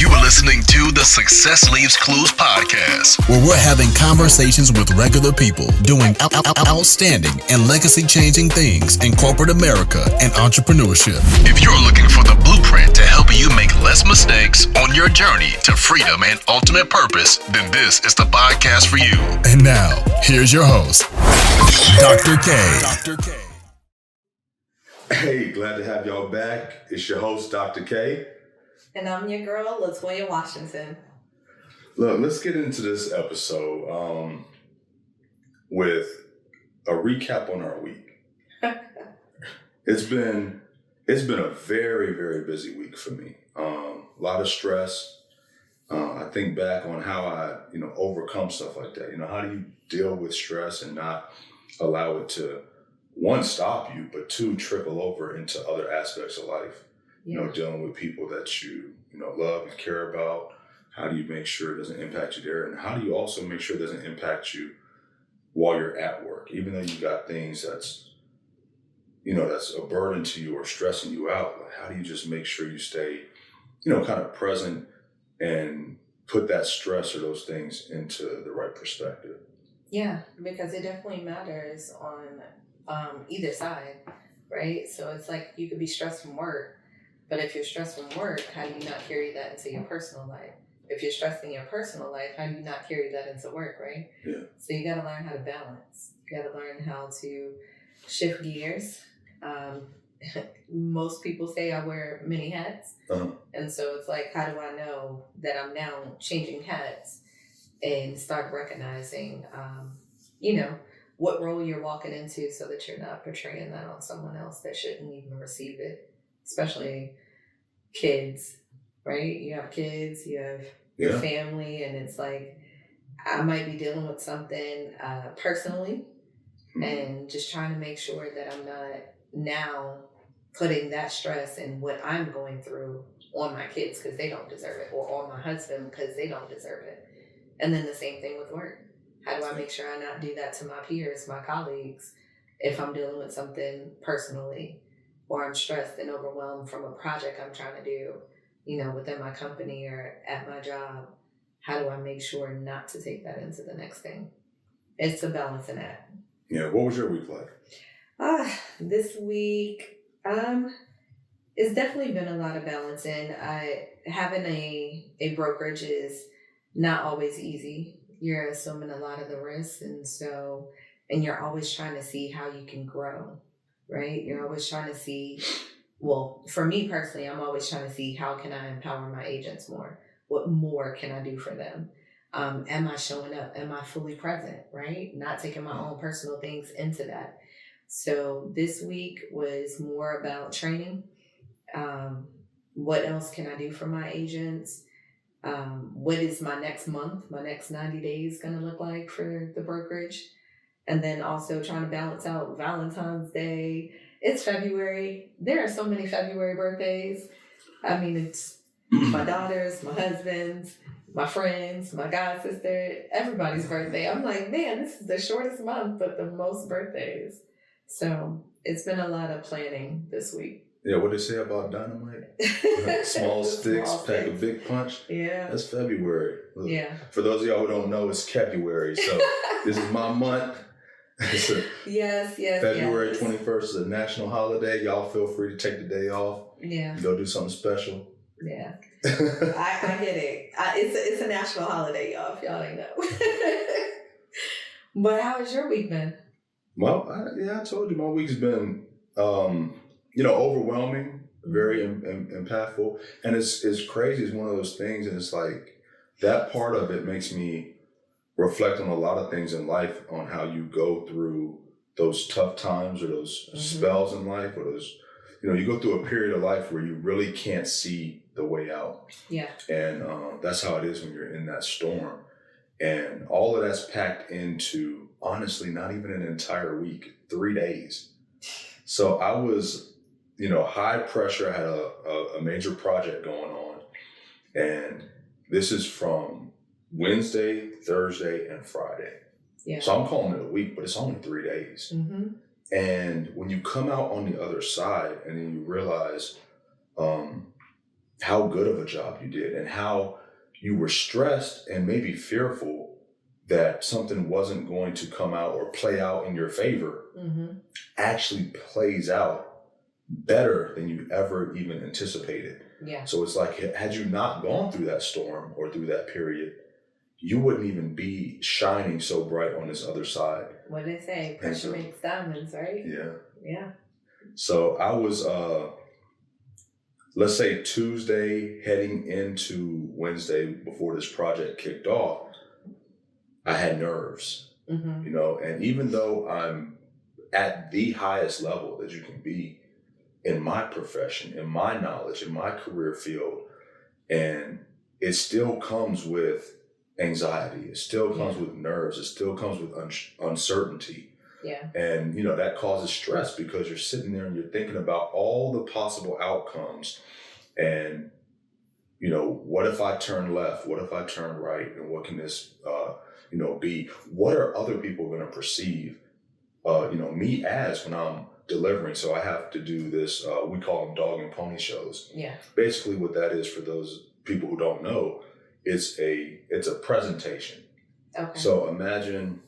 You are listening to the Success Leaves Clues podcast, where we're having conversations with regular people doing outstanding and legacy-changing things in corporate America and entrepreneurship. If you're looking for the blueprint to help you make less mistakes on your journey to freedom and ultimate purpose, then this is the podcast for you. And now, here's your host, Dr. K. Dr. K. Hey, glad to have y'all back. It's your host, Dr. K. And I'm your girl, LaToya Washington. Look, let's get into this episode with a recap on our week. It's been a very, very busy week for me. A lot of stress. I think back on how I, overcome stuff like that. How do you deal with stress and not allow it to, one, stop you, but two, trickle over into other aspects of life? Dealing with people that you love and care about. How do you make sure it doesn't impact you there? And how do you also make sure it doesn't impact you while you're at work? Even though you got things that's a burden to you or stressing you out, how do you just make sure you stay, kind of present and put that stress or those things into the right perspective? Yeah, because it definitely matters on either side, right? So it's like you could be stressed from work, but if you're stressed from work, how do you not carry that into your personal life? If you're stressed in your personal life, how do you not carry that into work, right? Yeah. So you got to learn how to balance. You got to learn how to shift gears. Most people say I wear many hats. Uh-huh. And so it's like, how do I know that I'm now changing hats and start recognizing, what role you're walking into so that you're not portraying that on someone else that shouldn't even receive it, especially kids, right? You have kids, you have your family, and it's like, I might be dealing with something personally and just trying to make sure that I'm not now putting that stress and what I'm going through on my kids because they don't deserve it, or on my husband because they don't deserve it. And then the same thing with work. How do I make sure I not do that to my peers, my colleagues, if I'm dealing with something personally, or I'm stressed and overwhelmed from a project I'm trying to do, within my company or at my job? How do I make sure not to take that into the next thing? It's a balancing act. Yeah. What was your week like? This week, it's definitely been a lot of balancing. Having a brokerage is not always easy. You're assuming a lot of the risks, and you're always trying to see how you can grow, right? You're always trying to see, well, for me personally, I'm always trying to see how can I empower my agents more? What more can I do for them? Am I showing up? Am I fully present, right? Not taking my own personal things into that. So this week was more about training. What else can I do for my agents? What is my next month, my next 90 days going to look like for the brokerage? And then also trying to balance out Valentine's Day. It's February. There are so many February birthdays. I mean, it's my daughter's, my husband's, my friends, my god sister, everybody's birthday. I'm like, man, this is the shortest month, but the most birthdays. So it's been a lot of planning this week. Yeah, what they say about dynamite? Small sticks, pack a big punch. Yeah. That's February. Look, yeah. For those of y'all who don't know, it's February. So this is my month. Yes. February 21st is a national holiday. Y'all feel free to take the day off. Yeah. Go do something special. Yeah. I get it. It's a national holiday, y'all, if y'all ain't know. But how has your week been? Well, I told you my week's been, overwhelming, very impactful. And it's crazy. It's one of those things. And it's like that part of it makes me reflect on a lot of things in life, on how you go through those tough times or those spells in life, or those, you go through a period of life where you really can't see the way out. Yeah. And that's how it is when you're in that storm. And all of that's packed into, honestly, not even an entire week, 3 days. So I was, high pressure. I had a major project going on. And this is from Wednesday, Thursday, and Friday. Yeah. So I'm calling it a week, but it's only 3 days. Mm-hmm. And when you come out on the other side and then you realize how good of a job you did and how you were stressed and maybe fearful that something wasn't going to come out or play out in your favor actually plays out better than you ever even anticipated. Yeah. So it's like, had you not gone through that storm or through that period, you wouldn't even be shining so bright on this other side. What do they say? Pressure makes diamonds, right? Yeah. Yeah. So I was, let's say Tuesday heading into Wednesday before this project kicked off, I had nerves, you know, and even though I'm at the highest level that you can be in my profession, in my knowledge, in my career field, and it still comes with anxiety, it still comes with nerves, it still comes with uncertainty. Yeah. And, you know, that causes stress because you're sitting there and you're thinking about all the possible outcomes. And, you know, what if I turn left? What if I turn right? And what can this, you know, be? What are other people going to perceive, you know, me as when I'm delivering? So I have to do this, we call them dog and pony shows. Yeah. Basically what that is, for those people who don't know, it's a presentation. Okay. So imagine,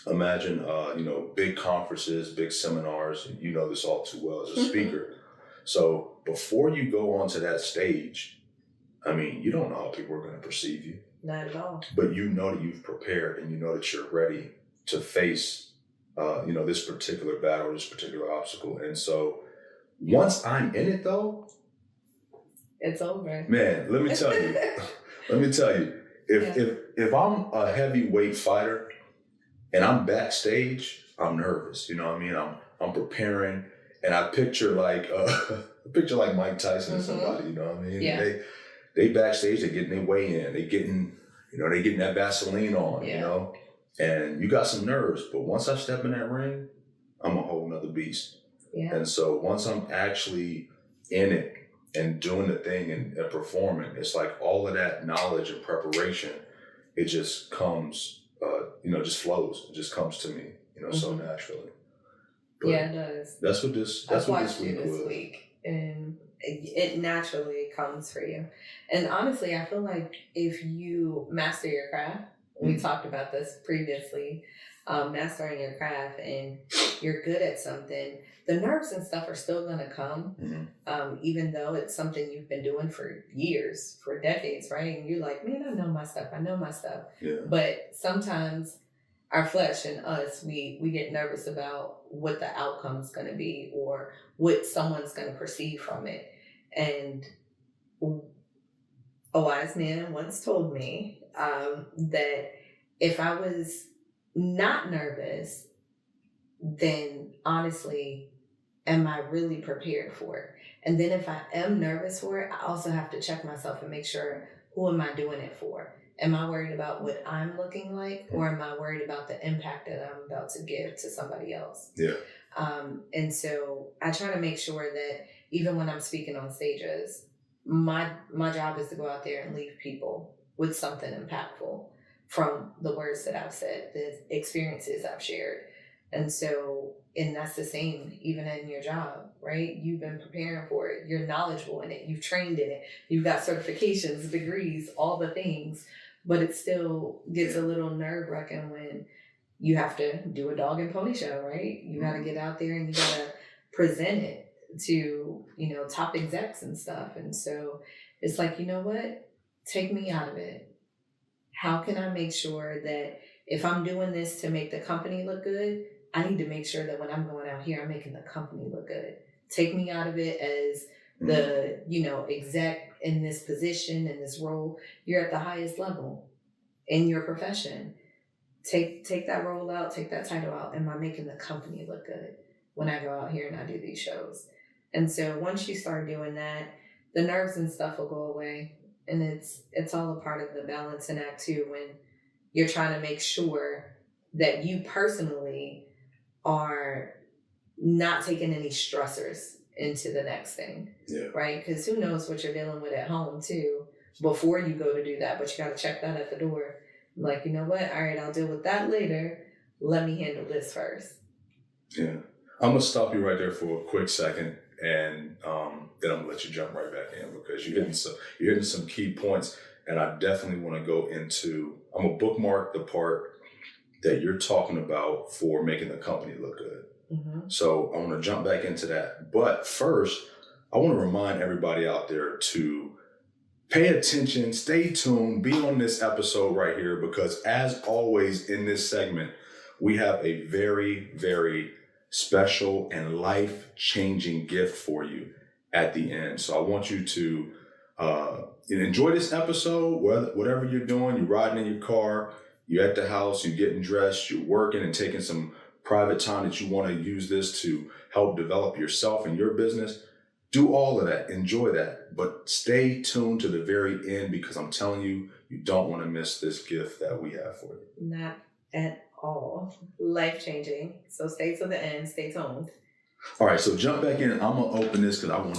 you know, big conferences, big seminars, and you know this all too well as a speaker. So before you go onto that stage, I mean, you don't know how people are going to perceive you. Not at all. But you know that you've prepared and you know that you're ready to face, you know, this particular battle, this particular obstacle. And so once I'm in it, though, it's over. Man, let me tell you, if I'm a heavyweight fighter and I'm backstage, I'm nervous. You know what I mean? I'm preparing, and I picture like Mike Tyson or somebody. You know what I mean? Yeah. They backstage, they getting their way in, they getting that Vaseline on. Yeah. You know, and you got some nerves, but once I step in that ring, I'm a whole nother beast. Yeah. And so once I'm actually in it and doing the thing and performing, it's like all of that knowledge and preparation, it just comes. You know, just flows. It just comes to me, you know, so naturally. But yeah, it does. That's what this week was. And it naturally comes for you. And honestly, I feel like if you master your craft, we talked about this previously, mastering your craft, and you're good at something, the nerves and stuff are still going to come, even though it's something you've been doing for years, for decades, right? And you're like, man, I know my stuff. Yeah. But sometimes our flesh and us, we get nervous about what the outcome's going to be or what someone's going to perceive from it. And a wise man once told me that if I was not nervous, then honestly, am I really prepared for it? And then if I am nervous for it, I also have to check myself and make sure, who am I doing it for? Am I worried about what I'm looking like, or am I worried about the impact that I'm about to give to somebody else? Yeah. And so I try to make sure that even when I'm speaking on stages, my job is to go out there and leave people with something impactful from the words that I've said, the experiences I've shared. And so, and that's the same even in your job, right? You've been preparing for it. You're knowledgeable in it. You've trained in it. You've got certifications, degrees, all the things. But it still gets a little nerve-wracking when you have to do a dog and pony show, right? You got to get out there and you got to present it to, you know, top execs and stuff. And so it's like, you know what? Take me out of it. How can I make sure that if I'm doing this to make the company look good, I need to make sure that when I'm going out here, I'm making the company look good. Take me out of it as the, you know, exec in this position, in this role. You're at the highest level in your profession. Take that role out, take that title out. Am I making the company look good when I go out here and I do these shows? And so once you start doing that, the nerves and stuff will go away. And it's all a part of the balancing act too, when you're trying to make sure that you personally are not taking any stressors into the next thing, right? Because who knows what you're dealing with at home too before you go to do that, but you got to check that at the door. Like, you know what? All right, I'll deal with that later. Let me handle this first. Yeah. I'm going to stop you right there for a quick second. and then I'm gonna let you jump right back in because you're hitting some key points, and I definitely want to go into. I'm gonna bookmark the part that you're talking about for making the company look good. Mm-hmm. So I want to jump back into that, but first, I want to remind everybody out there to pay attention, stay tuned, be on this episode right here, because as always in this segment, we have a very, very special and life-changing gift for you at the end. So I want you to enjoy this episode, whatever you're doing, you're riding in your car, you're at the house, you're getting dressed, you're working and taking some private time that you want to use this to help develop yourself and your business. Do all of that, enjoy that, but stay tuned to the very end because I'm telling you, you don't want to miss this gift that we have for you. Not at all. Life-changing. So stay to the end, stay tuned. All right, so jump back in. I'm going to open this because I want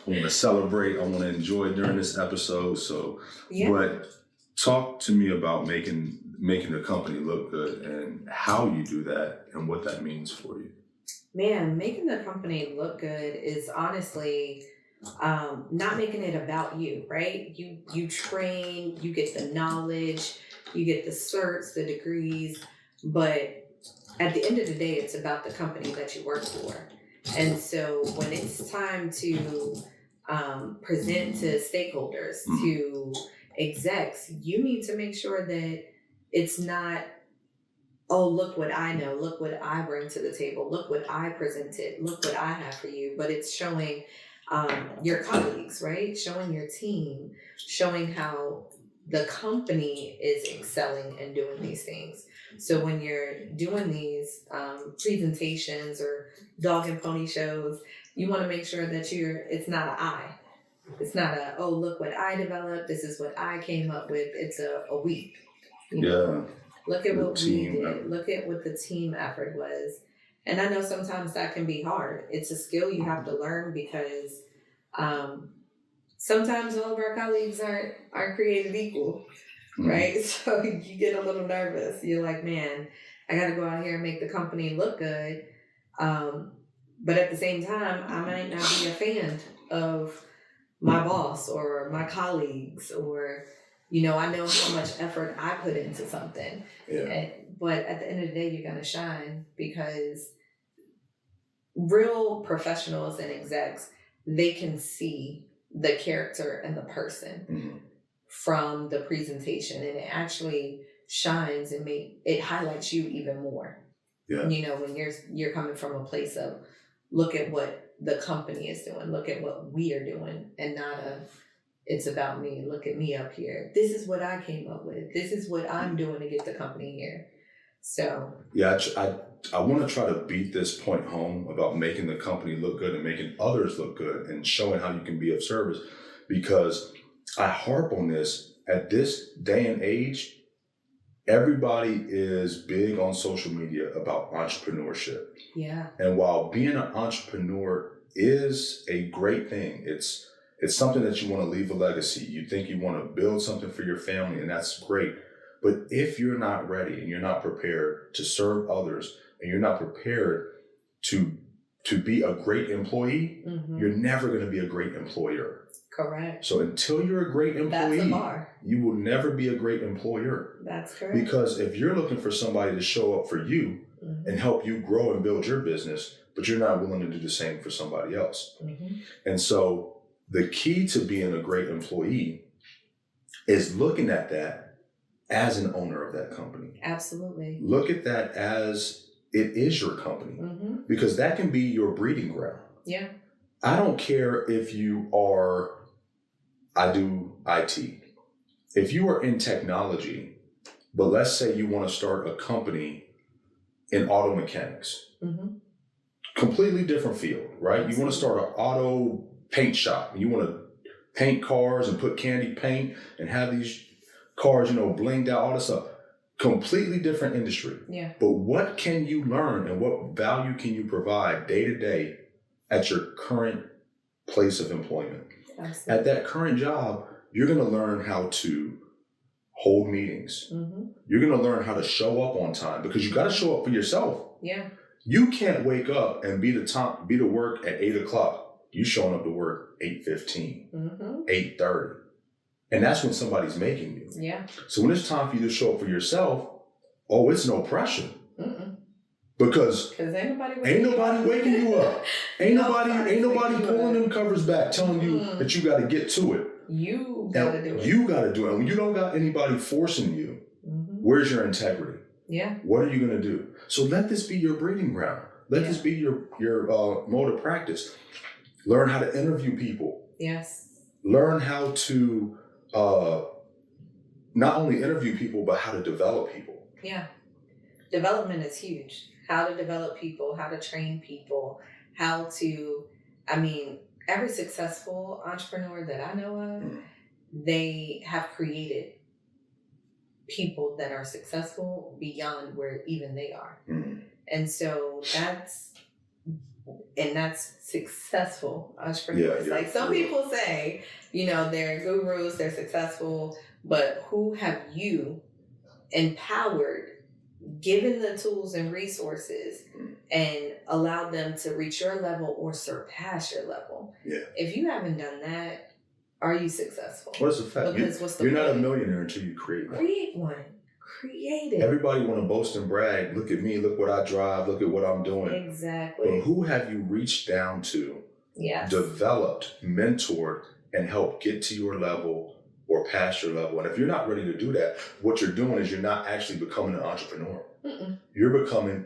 to celebrate. I want to enjoy during this episode. So, yeah. But talk to me about making the company look good and how you do that and what that means for you. Man, making the company look good is honestly not making it about you, right? You train, you get the knowledge, you get the certs, the degrees, but at the end of the day, it's about the company that you work for. And so when it's time to present to stakeholders, to execs, you need to make sure that it's not, oh, look what I know, look what I bring to the table, look what I presented, look what I have for you. But it's showing your colleagues, right? Showing your team, showing how the company is excelling and doing these things. So when you're doing these presentations or dog and pony shows, you want to make sure that it's not an I. It's not a, oh, look what I developed, this is what I came up with. It's a we. You know? Look at what we did. Look at what the team effort was. And I know sometimes that can be hard. It's a skill you have to learn because sometimes all of our colleagues aren't created equal, right? So you get a little nervous. You're like, man, I got to go out here and make the company look good. But at the same time, I might not be a fan of my boss or my colleagues or... You know, I know how much effort I put into something. Yeah. But at the end of the day, you're going to shine because real professionals and execs, they can see the character and the person from the presentation. And it actually shines and it highlights you even more. Yeah. You know, when you're coming from a place of look at what the company is doing, look at what we are doing, and not it's about me. Look at me up here. This is what I came up with. This is what I'm doing to get the company here. So yeah, I want to try to beat this point home about making the company look good and making others look good and showing how you can be of service, because I harp on this at this day and age. Everybody is big on social media about entrepreneurship. Yeah. And while being an entrepreneur is a great thing, it's something that you want to leave a legacy. You think you want to build something for your family, and that's great. But if you're not ready and you're not prepared to serve others and you're not prepared to be a great employee, you're never going to be a great employer. Correct. So until you're a great employee, that's the bar. You will never be a great employer. That's correct. Because if you're looking for somebody to show up for you and help you grow and build your business, but you're not willing to do the same for somebody else. And so the key to being a great employee is looking at that as an owner of that company. Absolutely. Look at that as it is your company, because that can be your breeding ground. Yeah. I don't care if you are, I do IT. If you are in technology, but let's say you want to start a company in auto mechanics, completely different field, right? Absolutely. You want to start an auto paint shop. You want to paint cars and put candy paint and have these cars, blinged out, all this stuff. Completely different industry. Yeah. But what can you learn and what value can you provide day to day at your current place of employment? Absolutely. At that current job, you're going to learn how to hold meetings. You're going to learn how to show up on time, because you got to show up for yourself. Yeah. You can't wake up and be to work at 8:00. You showing up to work 8:15, 8:30. And that's when somebody's making you. Yeah. So when it's time for you to show up for yourself, it's no pressure. Because ain't nobody waking you up. Ain't nobody pulling them covers back, telling you that you got to get to it. You got to do it. You got to do it. And when you don't got anybody forcing you, where's your integrity? Yeah. What are you going to do? So let this be your breeding ground. Let this be your mode of practice. Learn how to interview people. Yes. Learn how to not only interview people, but how to develop people. Yeah. Development is huge. How to develop people, how to train people, every successful entrepreneur that I know of, they have created people that are successful beyond where even they are. And so that's successful entrepreneurs. Like some people say, they're gurus, they're successful, but who have you empowered, given the tools and resources, and allowed them to reach your level or surpass your level? Yeah. If you haven't done that, are you successful? What's the fact? Because you're not a millionaire until you create one. Create one. Create it. Everybody want to boast and brag. Look at me. Look what I drive. Look at what I'm doing. Exactly. But who have you reached down to, developed, mentored, and helped get to your level or past your level? And if you're not ready to do that, what you're doing is you're not actually becoming an entrepreneur. You're becoming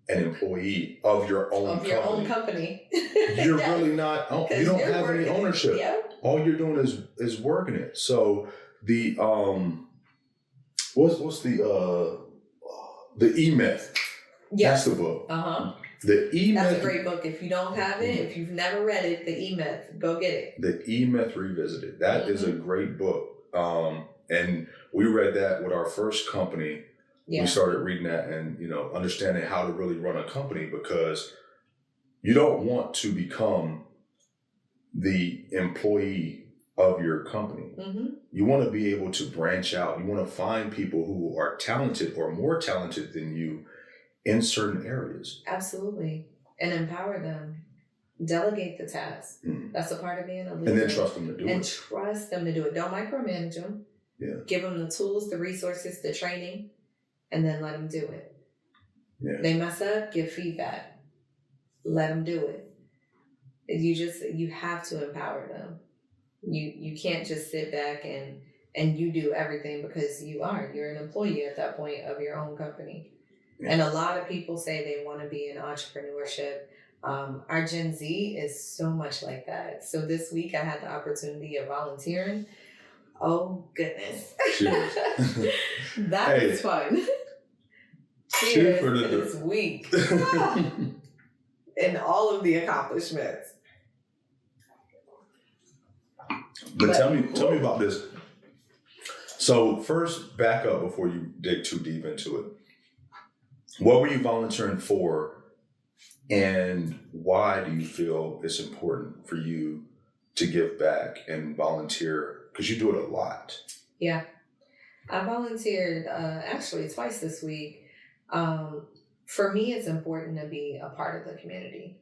an employee of your own company. Your own company. You're really not. You don't have any ownership. Yeah. All you're doing is working it. So the what's the E-Myth? Yes. That's the book. The E-Myth. That's a great book. If you don't have it, if you've never read it, the E-Myth, go get it. The E-Myth Revisited. That is a great book. And we read that with our first company. Yeah. We started reading that and, understanding how to really run a company, because you don't want to become the employee of your company. You want to be able to branch out. You want to find people who are talented or more talented than you in certain areas. Absolutely. And empower them. Delegate the task. That's a part of being a leader. And then trust them to do it. And trust them to do it. Don't micromanage them. Yeah. Give them the tools, the resources, the training, and then let them do it. Yeah. They mess up, give feedback. Let them do it. You have to empower them. You can't just sit back and you do everything, because you're an employee at that point of your own company. Yeah. And a lot of people say they want to be in entrepreneurship. Our Gen Z is so much like that. So this week I had the opportunity of volunteering. Oh goodness. Cheers. That was fun. Cheers to this week. And all of the accomplishments. But tell me about this. So first, back up before you dig too deep into it. What were you volunteering for, and why do you feel it's important for you to give back and volunteer? Because you do it a lot. Yeah. I volunteered actually twice this week. For me, it's important to be a part of the community.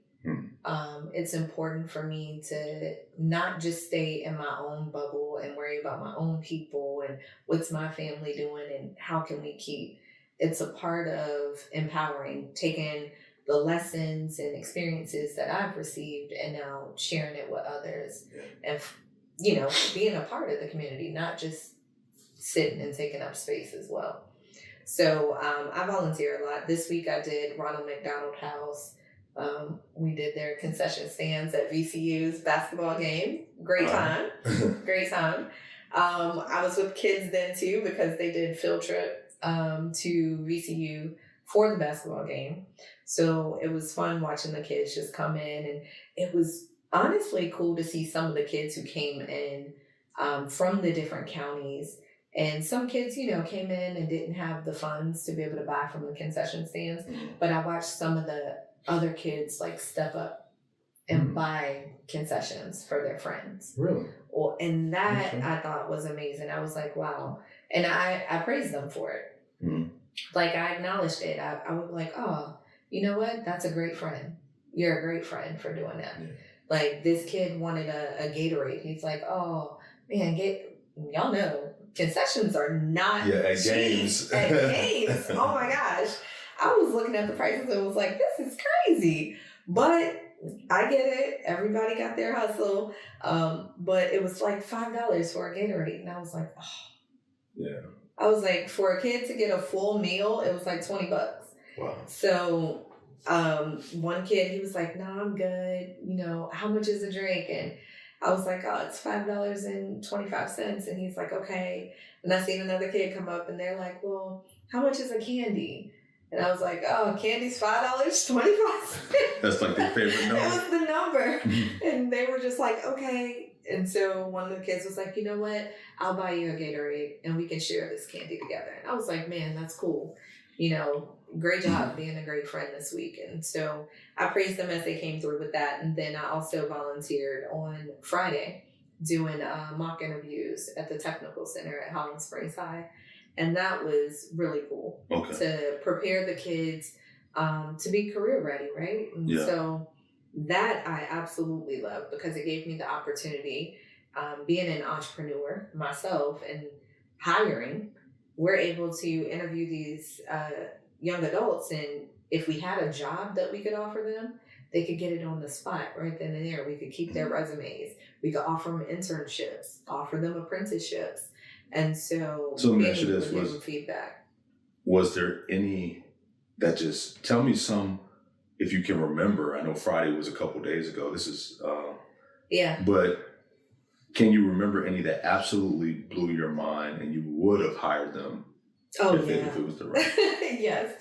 It's important for me to not just stay in my own bubble and worry about my own people and what's my family doing and how can we keep. It's a part of empowering, taking the lessons and experiences that I've received and now sharing it with others. And, being a part of the community, not just sitting and taking up space as well. So I volunteer a lot. This week I did Ronald McDonald House. We did their concession stands at VCU's basketball game. Great time. Great time. I was with kids then too, because they did field trip to VCU for the basketball game. So it was fun watching the kids just come in, and it was honestly cool to see some of the kids who came in from the different counties. And some kids, came in and didn't have the funds to be able to buy from the concession stands. But I watched some of the other kids step up and buy concessions for their friends. Really? Well, and that I thought was amazing. I was like, wow. And I praised them for it. I acknowledged it. I was like, oh, you know what? That's a great friend. You're a great friend for doing that. Yeah. Like this kid wanted a Gatorade. He's like, oh man, y'all know concessions are not at cheap games. at games. Oh my gosh. I was looking at the prices and was like, this is crazy. But I get it. Everybody got their hustle. But it was like $5 for a Gatorade. And I was like, oh. Yeah. I was like, for a kid to get a full meal, it was like $20. Wow. So one kid, he was like, no, I'm good. You know, how much is a drink? And I was like, oh, it's $5.25. And he's like, okay. And I seen another kid come up and they're like, well, how much is a candy? And I was like, oh, candy's $5.25. That's like their favorite number. That was the number. And they were just like, okay. And so one of the kids was like, you know what? I'll buy you a Gatorade and we can share this candy together. And I was like, man, that's cool. You know, great job being a great friend this week. And so I praised them as they came through with that. And then I also volunteered on Friday doing mock interviews at the Technical Center at Holland Springs High. And that was really cool to prepare the kids to be career ready, right? And so that I absolutely love because it gave me the opportunity, being an entrepreneur myself and hiring, we're able to interview these young adults. And if we had a job that we could offer them, they could get it on the spot right then and there. We could keep their resumes. We could offer them internships, offer them apprenticeships. And so let me ask you this, feedback. Was there any that just, tell me some, if you can remember, I know Friday was a couple days ago. This is, but can you remember any that absolutely blew your mind and you would have hired them if it was the right? Yes.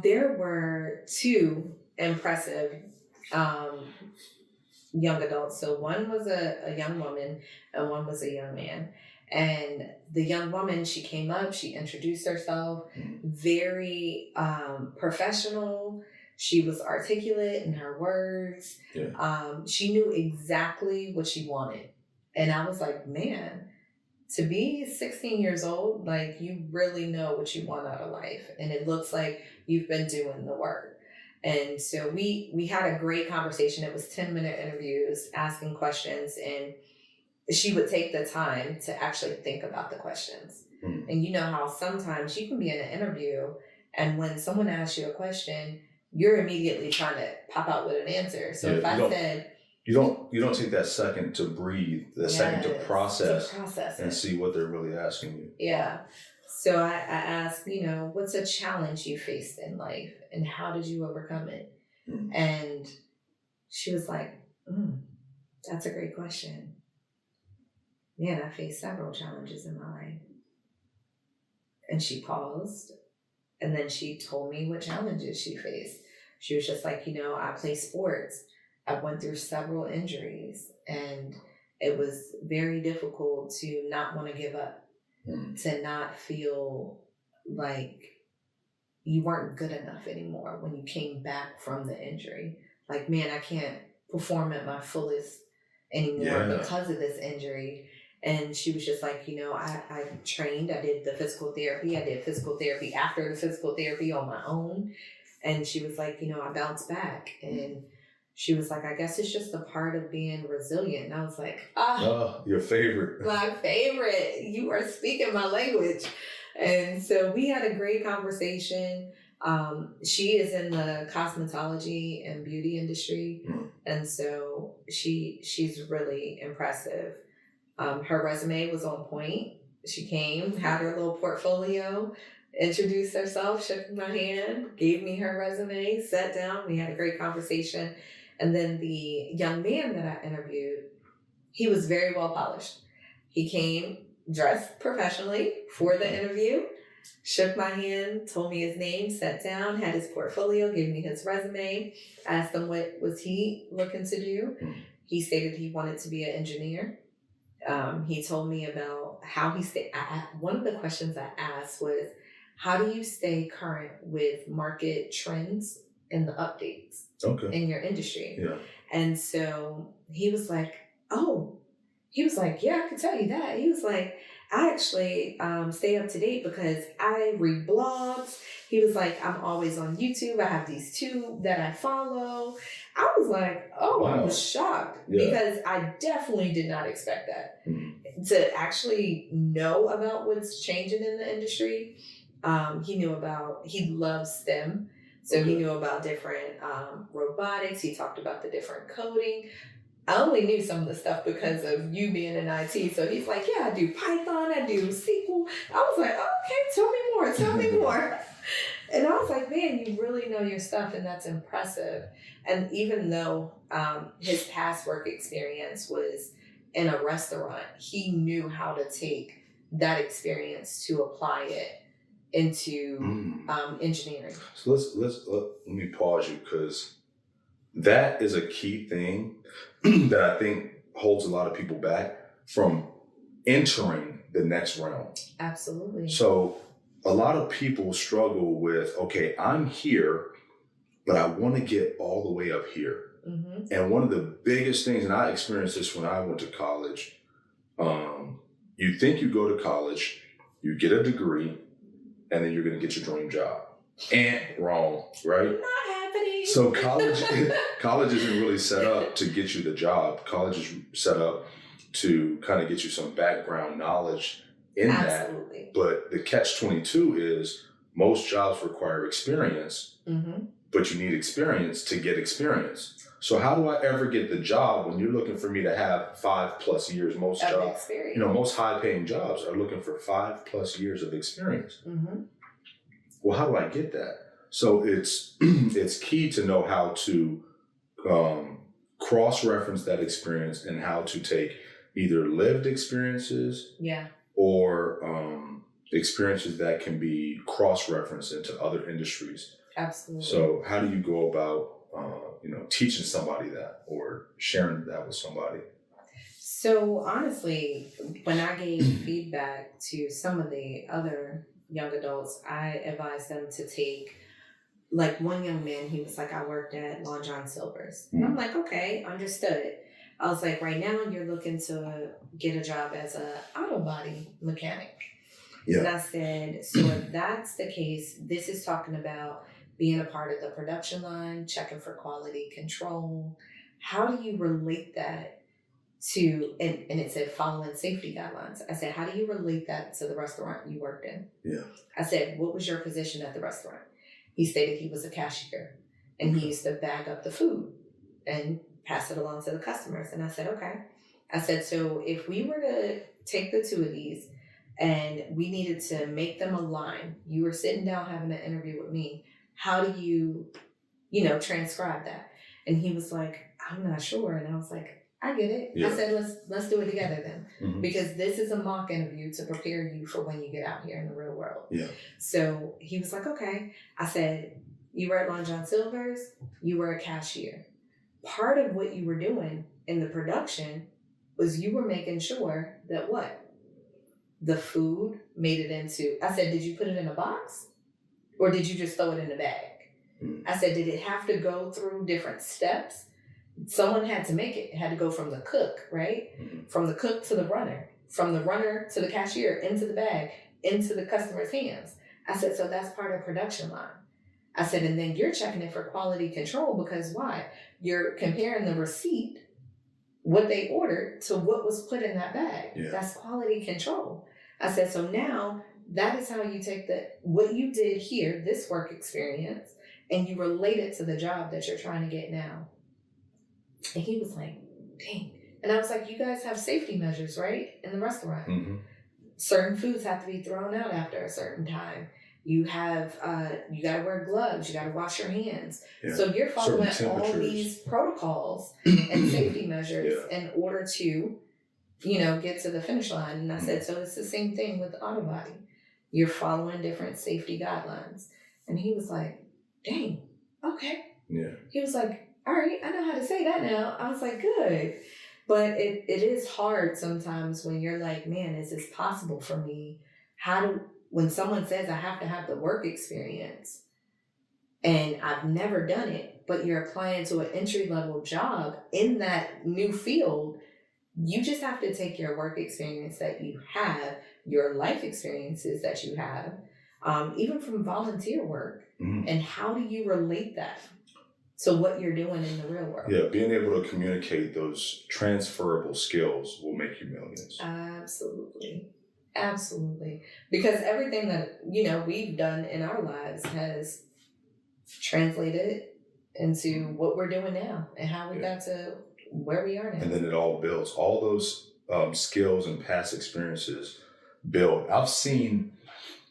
There were two impressive young adults. So one was a young woman and one was a young man. And the young woman, she came up, she introduced herself, very professional. She was articulate in her words. She knew exactly what she wanted. And I was like, man, to be 16 years old, like you really know what you want out of life. And it looks like you've been doing the work. And so we had a great conversation. It was 10-minute interviews, asking questions, and she would take the time to actually think about the questions. And you know how sometimes you can be in an interview and when someone asks you a question, you're immediately trying to pop out with an answer. So if I said... You don't take that second to breathe, second to process and see what they're really asking you. Yeah. So I asked, you know, what's a challenge you faced in life and how did you overcome it? And she was like, that's a great question. Man, I faced several challenges in my life. And she paused and then she told me what challenges she faced. She was just like, you know, I play sports. I went through several injuries and it was very difficult to not want to give up, to not feel like you weren't good enough anymore when you came back from the injury. Like, man, I can't perform at my fullest anymore because of this injury. And she was just like, you know, I trained, I did the physical therapy. I did physical therapy after the physical therapy on my own. And she was like, you know, I bounced back. And she was like, I guess it's just a part of being resilient. And I was like, your favorite. My favorite. You are speaking my language. And so we had a great conversation. She is in the cosmetology and beauty industry. And so she's really impressive. Her resume was on point. She came, had her little portfolio, introduced herself, shook my hand, gave me her resume, sat down. We had a great conversation. And then the young man that I interviewed, he was very well polished. He came dressed professionally for the interview, shook my hand, told me his name, sat down, had his portfolio, gave me his resume, asked him what was he looking to do. He stated he wanted to be an engineer. He told me about how he stayed. One of the questions I asked was, how do you stay current with market trends and the updates in your industry? And so he was like, He was like, yeah, I can tell you that. He was like, I actually stay up to date because I read blogs. He was like, I'm always on YouTube. I have these two that I follow. I was like, oh, wow. I was shocked because I definitely did not expect that. Mm-hmm. To actually know about what's changing in the industry. He loves STEM. So he knew about different robotics. He talked about the different coding. I only knew some of the stuff because of you being in IT. So he's like, yeah, I do Python, I do SQL. I was like, okay, tell me more. And I was like, man, you really know your stuff, and that's impressive. And even though his past work experience was in a restaurant, he knew how to take that experience to apply it into engineering. So let me pause you, because that is a key thing that I think holds a lot of people back from entering the next realm. Absolutely. So a lot of people struggle with, okay, I'm here, but I want to get all the way up here. Mm-hmm. And one of the biggest things, and I experienced this when I went to college, you think you go to college, you get a degree, and then you're going to get your dream job. And wrong, right? Not happening. So college isn't really set up to get you the job. College is set up to kind of get you some background knowledge in Absolutely. that. But the catch-22 is most jobs require experience, but you need experience to get experience. So how do I ever get the job when you're looking for me to have 5+ years? Most jobs, experience. Most high-paying jobs are looking for 5+ years of experience. Mm-hmm. Well, how do I get that? So it's key to know how to cross-reference that experience and how to take either lived experiences or experiences that can be cross-referenced into other industries. Absolutely. So how do you go about teaching somebody that or sharing that with somebody? So honestly, when I gave feedback to some of the other young adults, I advised them to take, like one young man, he was like, I worked at Long John Silver's. And I'm like, okay, understood. I was like, right now you're looking to get a job as a auto body mechanic. Yeah. And I said, so if that's the case, this is talking about being a part of the production line, checking for quality control. How do you relate that to, and it said following safety guidelines. I said, how do you relate that to the restaurant you worked in? Yeah. I said, what was your position at the restaurant? He stated he was a cashier and he used to bag up the food and pass it along to the customers. And I said, okay. I said, so if we were to take the two of these and we needed to make them align, you were sitting down having an interview with me, how do you, transcribe that? And he was like, I'm not sure. And I was like, I get it. Yeah. I said, let's do it together then. Because this is a mock interview to prepare you for when you get out here in the real world. Yeah. So he was like, okay. I said, you were at Long John Silver's, you were a cashier. Part of what you were doing in the production was you were making sure that the food made it into, I said, did you put it in a box? Or did you just throw it in a bag? I said, did it have to go through different steps? Someone had to make it. It had to go from the cook, right? From the cook to the runner, from the runner to the cashier, into the bag, into the customer's hands. I said, so that's part of production line. I said, and then you're checking it for quality control because why? You're comparing the receipt, what they ordered, to what was put in that bag. Yeah. That's quality control. I said, so now that is how you take what you did here, this work experience, and you relate it to the job that you're trying to get now. And he was like, dang. And I was like, you guys have safety measures, right? In the restaurant. Certain foods have to be thrown out after a certain time. You have, you got to wear gloves. You got to wash your hands. Yeah. So you're following all these protocols and safety measures in order to, get to the finish line. And I said, so it's the same thing with auto body. You're following different safety guidelines. And he was like, dang, okay. Yeah. He was like, all right, I know how to say that now. I was like, good. But it is hard sometimes when you're like, man, is this possible for me? When someone says I have to have the work experience and I've never done it, but you're applying to an entry-level job in that new field, You just have to take your work experience that you have, your life experiences that you have, even from volunteer work, and how do you relate that to what you're doing in the real world? Yeah, being able to communicate those transferable skills will make you millions. Absolutely. Absolutely. Because everything that, we've done in our lives has translated into what we're doing now and how we got to where we are now. And then it all builds. All those skills and past experiences build. I've seen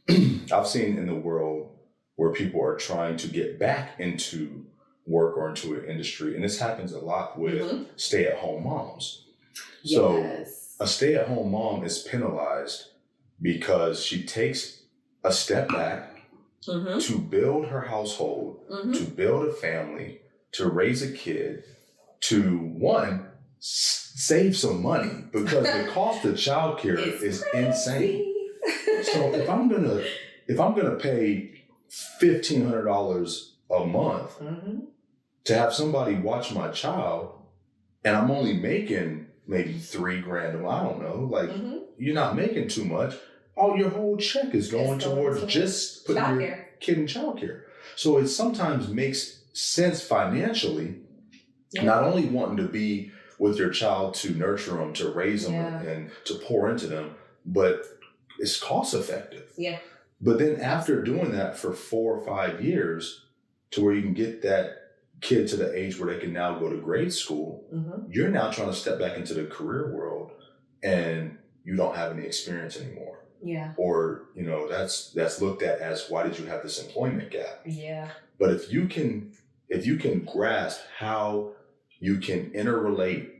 in the world where people are trying to get back into work or into an industry, and this happens a lot with stay-at-home moms. So a stay-at-home mom is penalized because she takes a step back to build her household, to build a family, to raise a kid, to save some money, because the cost of childcare is insane. So if I'm gonna pay $1,500 a month to have somebody watch my child, and I'm only making maybe $3,000, I don't know, like you're not making too much. Oh, your whole check is going towards just putting your kid in childcare. So it sometimes makes sense financially, not only wanting to be with your child to nurture them, to raise them, and to pour into them, but it's cost effective. Yeah. But then after doing that for 4 or 5 years, to where you can get that kid to the age where they can now go to grade school, you're now trying to step back into the career world, and you don't have any experience anymore. Yeah. Or, that's looked at as, why did you have this employment gap? Yeah. But if you can grasp how you can interrelate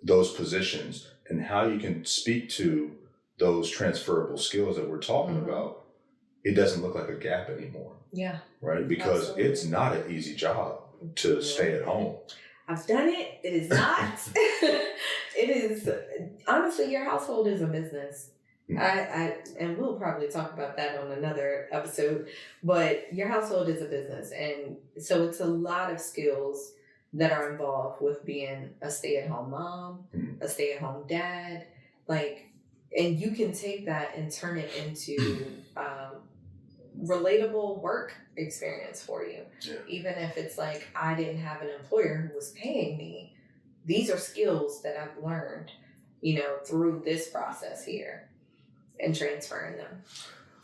those positions and how you can speak to those transferable skills that we're talking about, it doesn't look like a gap anymore. Yeah. Right? Because it's not an easy job to stay at home. I've done it. It is not. It is, honestly, your household is a business. And we'll probably talk about that on another episode, but your household is a business. And so it's a lot of skills that are involved with being a stay-at-home mom, a stay-at-home dad, and you can take that and turn it into relatable work experience for you. Yeah. Even if it's like, I didn't have an employer who was paying me, these are skills that I've learned, through this process here, and transferring them.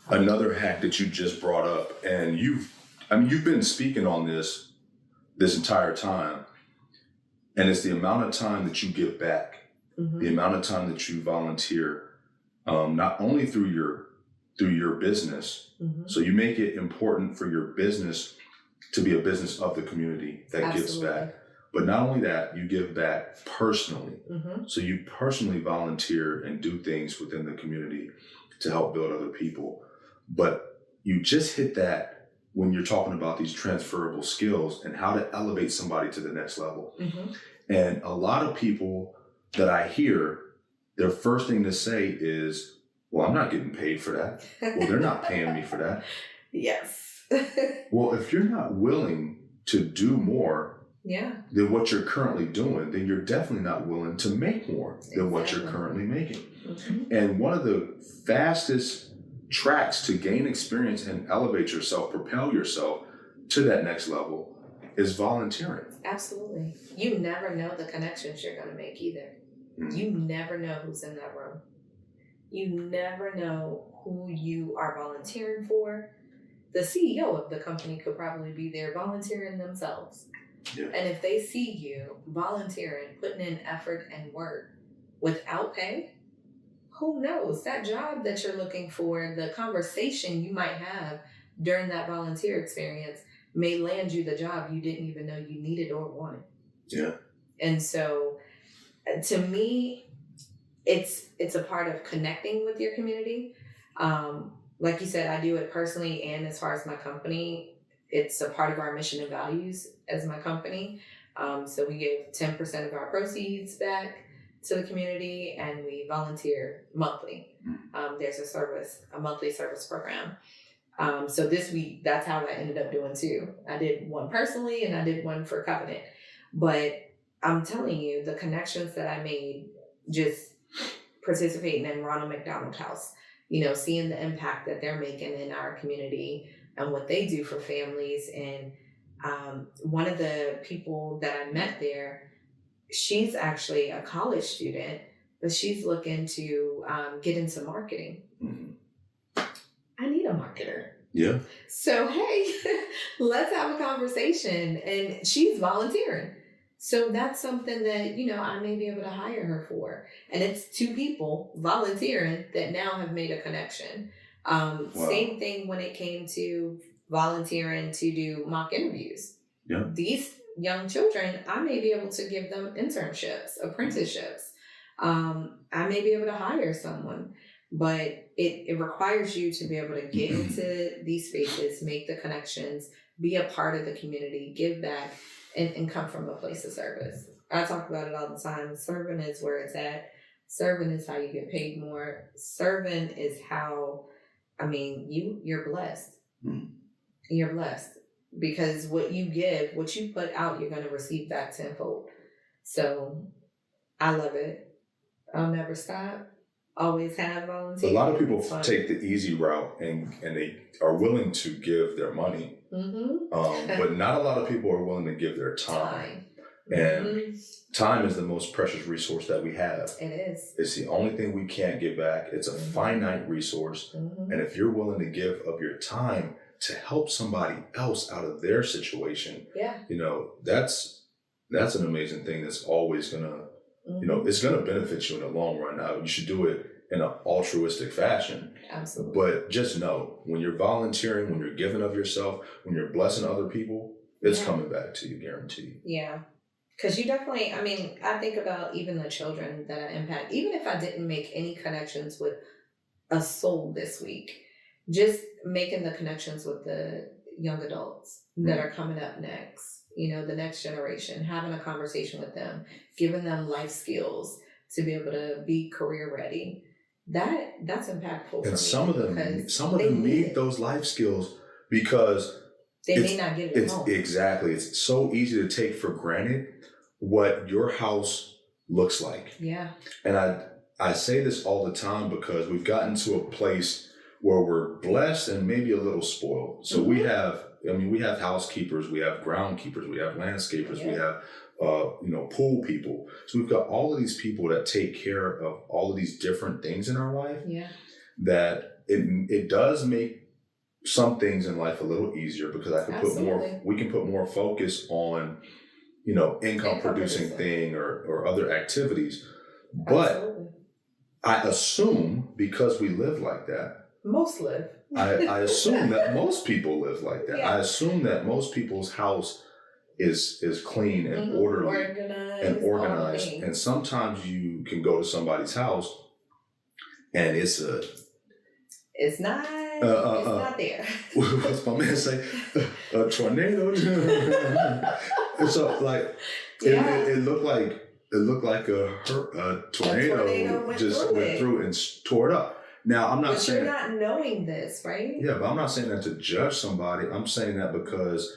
Another hack that you just brought up, and you've been speaking on this entire time, and it's the amount of time that you give back, the amount of time that you volunteer, not only through your business. So you make it important for your business to be a business of the community that gives back. But not only that, you give back personally. So you personally volunteer and do things within the community to help build other people. But you just hit that when you're talking about these transferable skills and how to elevate somebody to the next level. And a lot of people that I hear, their first thing to say is, well, I'm not getting paid for that. Well, they're not paying me for that. Yes. Well, if you're not willing to do more than what you're currently doing, then you're definitely not willing to make more than what you're currently making. And one of the fastest tracks to gain experience and elevate yourself, propel yourself to that next level is volunteering. Absolutely. You never know the connections you're going to make either. You never know who's in that room. You never know who you are volunteering for. The CEO of the company could probably be there volunteering themselves. Yeah. And if they see you volunteering, putting in effort and work without pay, who knows? That job that you're looking for, the conversation you might have during that volunteer experience may land you the job you didn't even know you needed or wanted. Yeah. And so, to me, it's a part of connecting with your community. Like you said, I do it personally, and as far as my company, it's a part of our mission and values as my company. So we give 10% of our proceeds back to the community, and we volunteer monthly. There's a monthly service program. So this week, that's how I ended up doing two. I did one personally, and I did one for Covenant. But I'm telling you, the connections that I made just participating in Ronald McDonald House, seeing the impact that they're making in our community and what they do for families. And one of the people that I met there, she's actually a college student, but she's looking to get into marketing. Mm-hmm. I need a marketer. Yeah. So, hey, let's have a conversation. And she's volunteering. So that's something that, I may be able to hire her for. And it's 2 people volunteering that now have made a connection. Wow. Same thing when it came to volunteering to do mock interviews. Yeah. These young children, I may be able to give them internships, apprenticeships. I may be able to hire someone. But it requires you to be able to get into these spaces, make the connections, be a part of the community, give back, and come from a place of service. I talk about it all the time. Serving is where it's at. Serving is how you get paid more. Serving is how, you're blessed. Mm. You're blessed. Because what you give, what you put out, you're going to receive back tenfold. So I love it. I'll never stop. Always have volunteers. A lot of people take the easy route and they are willing to give their money, but not a lot of people are willing to give their time. And time is the most precious resource that we have. It is. It's the only thing we can't get back. It's a finite resource. And if you're willing to give of your time to help somebody else out of their situation, that's an amazing thing that's always going to, it's going to benefit you in the long run. Now, you should do it in an altruistic fashion. Absolutely. But just know, when you're volunteering, when you're giving of yourself, when you're blessing other people, it's coming back to you, guaranteed. Yeah. Because you definitely, I think about even the children that I impact, even if I didn't make any connections with a soul this week, just making the connections with the young adults that are coming up next. The next generation, having a conversation with them, giving them life skills to be able to be career ready. That's impactful for me. And some of them need those life skills because they may not get it at home. Exactly. It's so easy to take for granted what your house looks like. Yeah. And I say this all the time because we've gotten to a place where we're blessed and maybe a little spoiled. So we have housekeepers, we have groundkeepers, we have landscapers, we have, pool people. So we've got all of these people that take care of all of these different things in our life. Yeah. That it does make some things in life a little easier because we can put more focus on, income producing thing or other activities. But I assume because we live like that, most live. I assume that most people live like that. Yeah. I assume that most people's house is clean and orderly and organized. And sometimes you can go to somebody's house and it's not there. What's my man say? A tornado. So it looked like a tornado just went through and tore it up. Now, I'm not saying... But you're not knowing this, right? Yeah, but I'm not saying that to judge somebody. I'm saying that because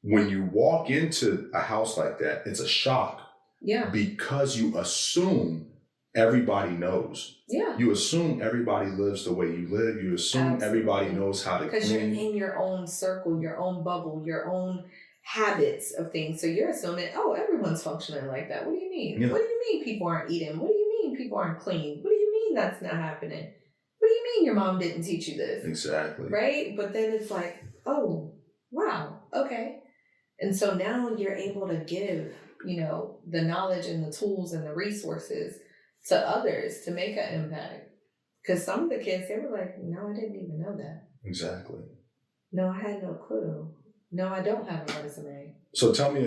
when you walk into a house like that, it's a shock. Yeah. Because you assume everybody knows. Yeah. You assume everybody lives the way you live. You assume everybody knows how to clean. Because you're in your own circle, your own bubble, your own habits of things. So you're assuming, everyone's functioning like that. What do you mean? Yeah. What do you mean people aren't eating? What do you mean people aren't clean? What do you mean that's not happening? What do you mean your mom didn't teach you this? Exactly. Right? But then it's like, oh, wow, okay. And so now you're able to give, the knowledge and the tools and the resources to others to make an impact. Because some of the kids, they were like, no, I didn't even know that. Exactly. No, I had no clue. No, I don't have a resume. So tell me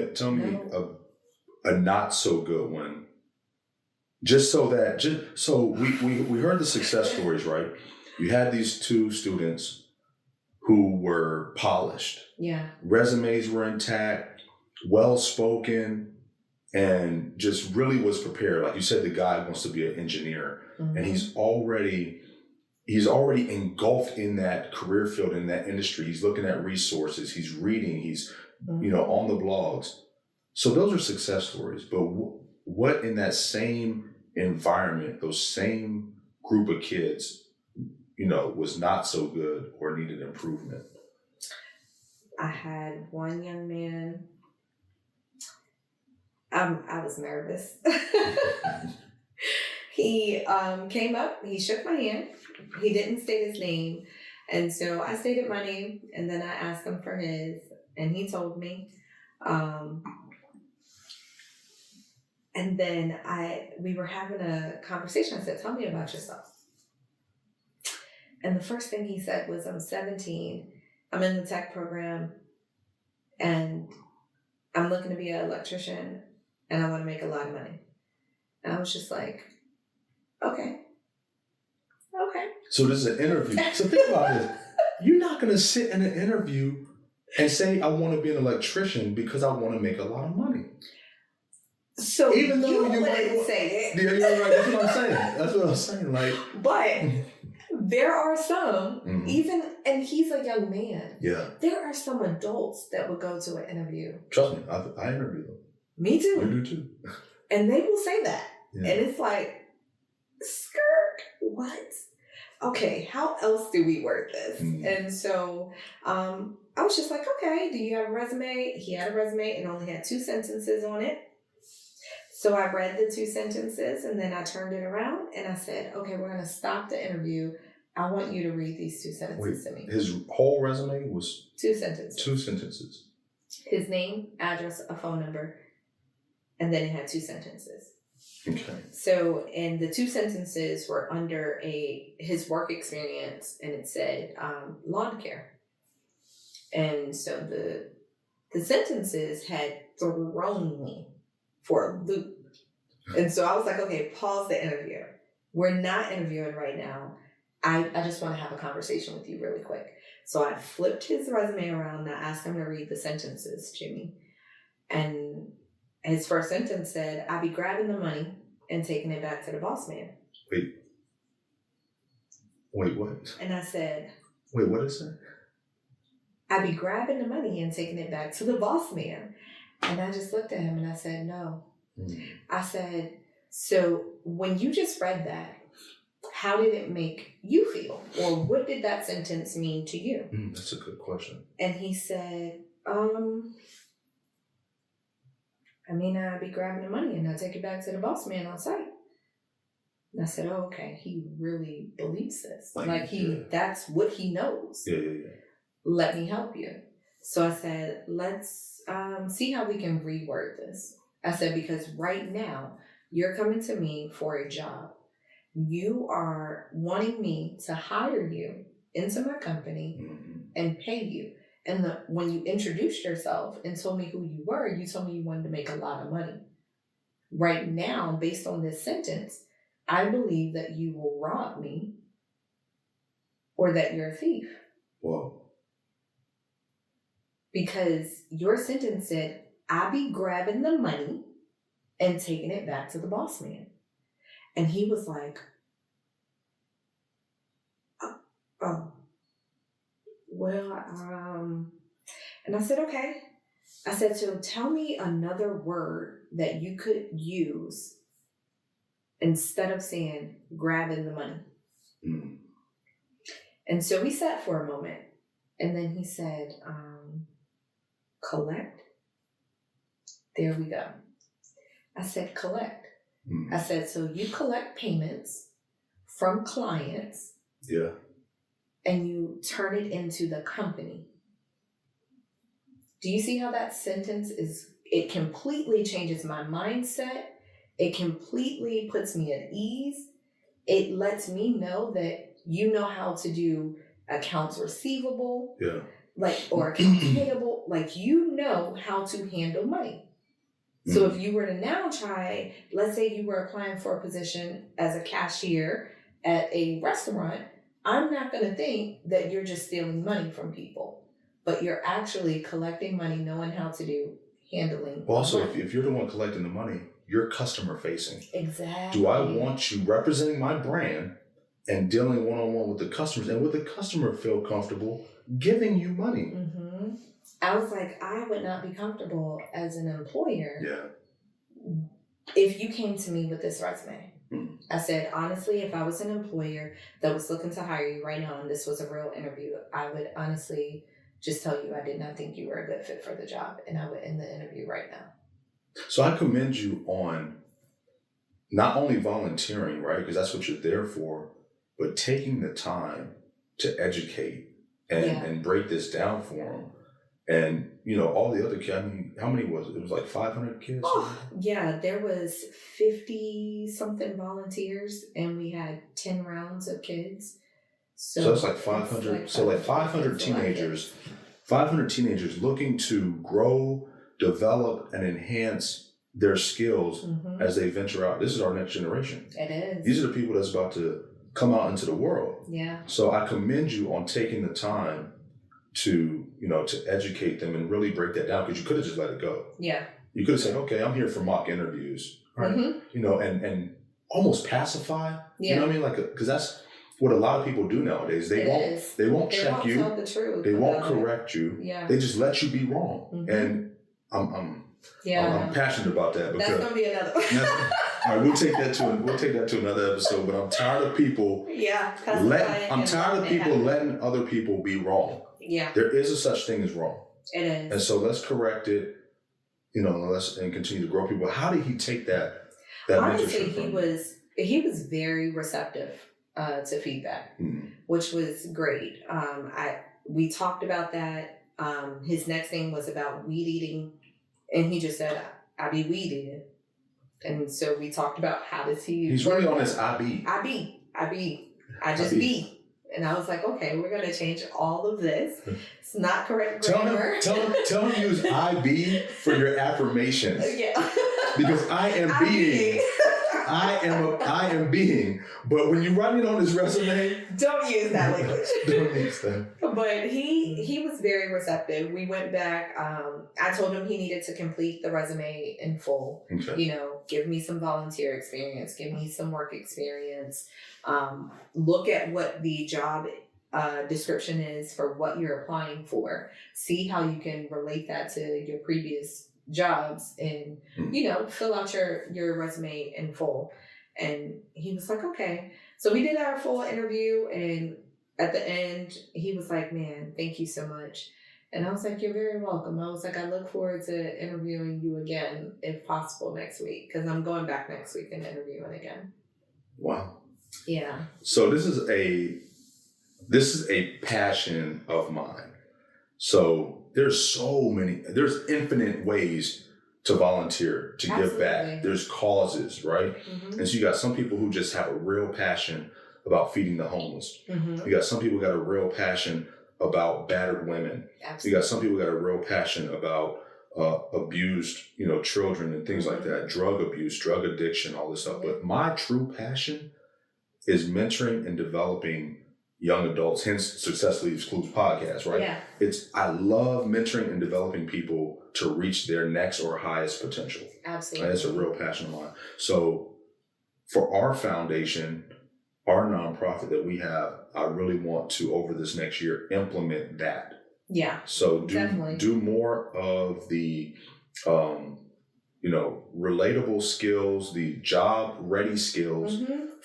a not so good one. So we heard the success stories, right? You had these 2 students who were polished. Yeah. Resumes were intact, well-spoken, and just really was prepared. Like you said, the guy wants to be an engineer, and he's already engulfed in that career field, in that industry. He's looking at resources, he's reading, he's, on the blogs. So those are success stories. But what in that same environment, those same group of kids, was not so good or needed improvement? I had one young man. I was nervous. He came up, he shook my hand. He didn't state his name. And so I stated my name, and then I asked him for his, and he told me. And then we were having a conversation. I said, tell me about yourself. And the first thing he said was, I'm 17, I'm in the tech program, and I'm looking to be an electrician, and I want to make a lot of money. And I was just like, okay. So this is an interview. So think about this. You're not going to sit in an interview and say, I want to be an electrician because I want to make a lot of money. So even though you wouldn't say it. Yeah, you're right. That's what I'm saying. Like, but there are some, and he's a young man. Yeah. There are some adults that would go to an interview. Trust me, I interview them. Me too. You do too. And they will say that. Yeah. And it's like, skirt, what? Okay, how else do we word this? And so I was just like, okay, do you have a resume? He had a resume and only had 2 sentences on it. So I read the 2 sentences and then I turned it around and I said, okay, we're going to stop the interview. I want you to read these 2 sentences to me. His whole resume was 2 sentences. 2 sentences. His name, address, a phone number, and then it had 2 sentences. Okay. So, and the 2 sentences were under his work experience, and it said lawn care. And so the sentences had thrown me for a loop. And so I was like, okay, pause the interview. We're not interviewing right now. I just want to have a conversation with you really quick. So I flipped his resume around and I asked him to read the sentences to me. And his first sentence said, I'll be grabbing the money and taking it back to the boss man. Wait, what? And I said, wait, what is that? I'll be grabbing the money and taking it back to the boss man. And I just looked at him and I said, no. I said, so when you just read that, how did it make you feel? Or what did that sentence mean to you? That's a good question. And he said, I'll be grabbing the money and I'll take it back to the boss man on site. And I said, oh, okay. He really believes this. That's what he knows. Yeah. Let me help you. So I said, let's see how we can reword this. I said, because right now you're coming to me for a job. You are wanting me to hire you into my company and pay you. And when you introduced yourself and told me who you were, you told me you wanted to make a lot of money. Right now, based on this sentence, I believe that you will rob me or that you're a thief. Whoa. Because your sentence said, I'll be grabbing the money and taking it back to the boss man. And he was like, and I said, okay. I said, so tell me another word that you could use instead of saying grabbing the money. And so we sat for a moment and then he said, collect. There we go. I said, collect. I said, so you collect payments from clients. Yeah. And you turn it into the company. Do you see how that sentence it completely changes my mindset. It completely puts me at ease. It lets me know that you know how to do accounts receivable. Yeah. Or accounts payable. You know how to handle money. So if you were to now try, let's say you were applying for a position as a cashier at a restaurant, I'm not going to think that you're just stealing money from people, but you're actually collecting money, knowing how to do handling. Well, also, if you're the one collecting the money, you're customer facing. Exactly. Do I want you representing my brand and dealing one-on-one with the customers, and would the customer feel comfortable giving you money? I was like, I would not be comfortable as an employer Yeah. if you came to me with this resume. I said, honestly, if I was an employer that was looking to hire you right now and this was a real interview, I would honestly just tell you I did not think you were a good fit for the job, and I would end the interview right now. So I commend you on not only volunteering, right, because that's what you're there for, but taking the time to educate and break this down for them. And, you know, all the other kids, I mean, how many was it? It was like 500 kids? Oh, yeah, there was 50-something volunteers, and we had 10 rounds of kids. So that's like 500. So like 500 teenagers, 500 teenagers looking to grow, develop, and enhance their skills as they venture out. This is our next generation. It is. These are the people that's about to come out into the world. Yeah. So I commend you on taking the time to, you know, to educate them and really break that down, because you could have just let it go. Yeah. You could have said, okay, I'm here for mock interviews, right? You know, and almost pacify. You know what I mean? Like, because that's what a lot of people do nowadays. They won't check you. Tell the truth. They won't correct you. Yeah. They just let you be wrong. And I'm passionate about that, because that's gonna be another. All right, we'll take that to another episode. But I'm tired of people. Yeah. I'm tired of people letting other people be wrong. Yeah. There is a such thing as wrong. It is. And so let's correct it. You know, and continue to grow people. How did he take that Honestly, mentorship he was very receptive to feedback, which was great. We talked about that. His next thing was about weed eating, and he just said, "I be weed eating." And so we talked about how does he. He's really on his I just be. And I was like, okay, we're going to change all of this. It's not correct grammar. Tell him use I be for your affirmations. Yeah. Because I am being. I am being. But when you write it on his resume, don't use that language. Don't use that. But he was very receptive. We went back. I told him he needed to complete the resume in full. Okay. You know, give me some volunteer experience, give me some work experience. Look at what the job description is for what you're applying for. See how you can relate that to your previous jobs, and you know, fill out your resume in full. And he was like, okay. So we did our full interview, and at the end he was like, man, thank you so much. And I was like, you're very welcome. I was like, I look forward to interviewing you again if possible next week, because I'm going back next week and interviewing again. Wow. Yeah. So this is a passion of mine. So there's infinite ways to volunteer, to give back. There's causes, right? And so you got some people who just have a real passion about feeding the homeless. You got some people who got a real passion about battered women. Absolutely. You got some people who got a real passion about abused, you know, children and things like that, drug abuse, drug addiction, all this stuff. But my true passion is mentoring and developing young adults, hence Success Leaves Clues podcast, right? Yeah. I love mentoring and developing people to reach their next or highest potential. Absolutely. And it's a real passion of mine. So for our foundation, our nonprofit that we have, I really want to, over this next year, implement that. Yeah. So do more of the, you know, relatable skills, the job ready skills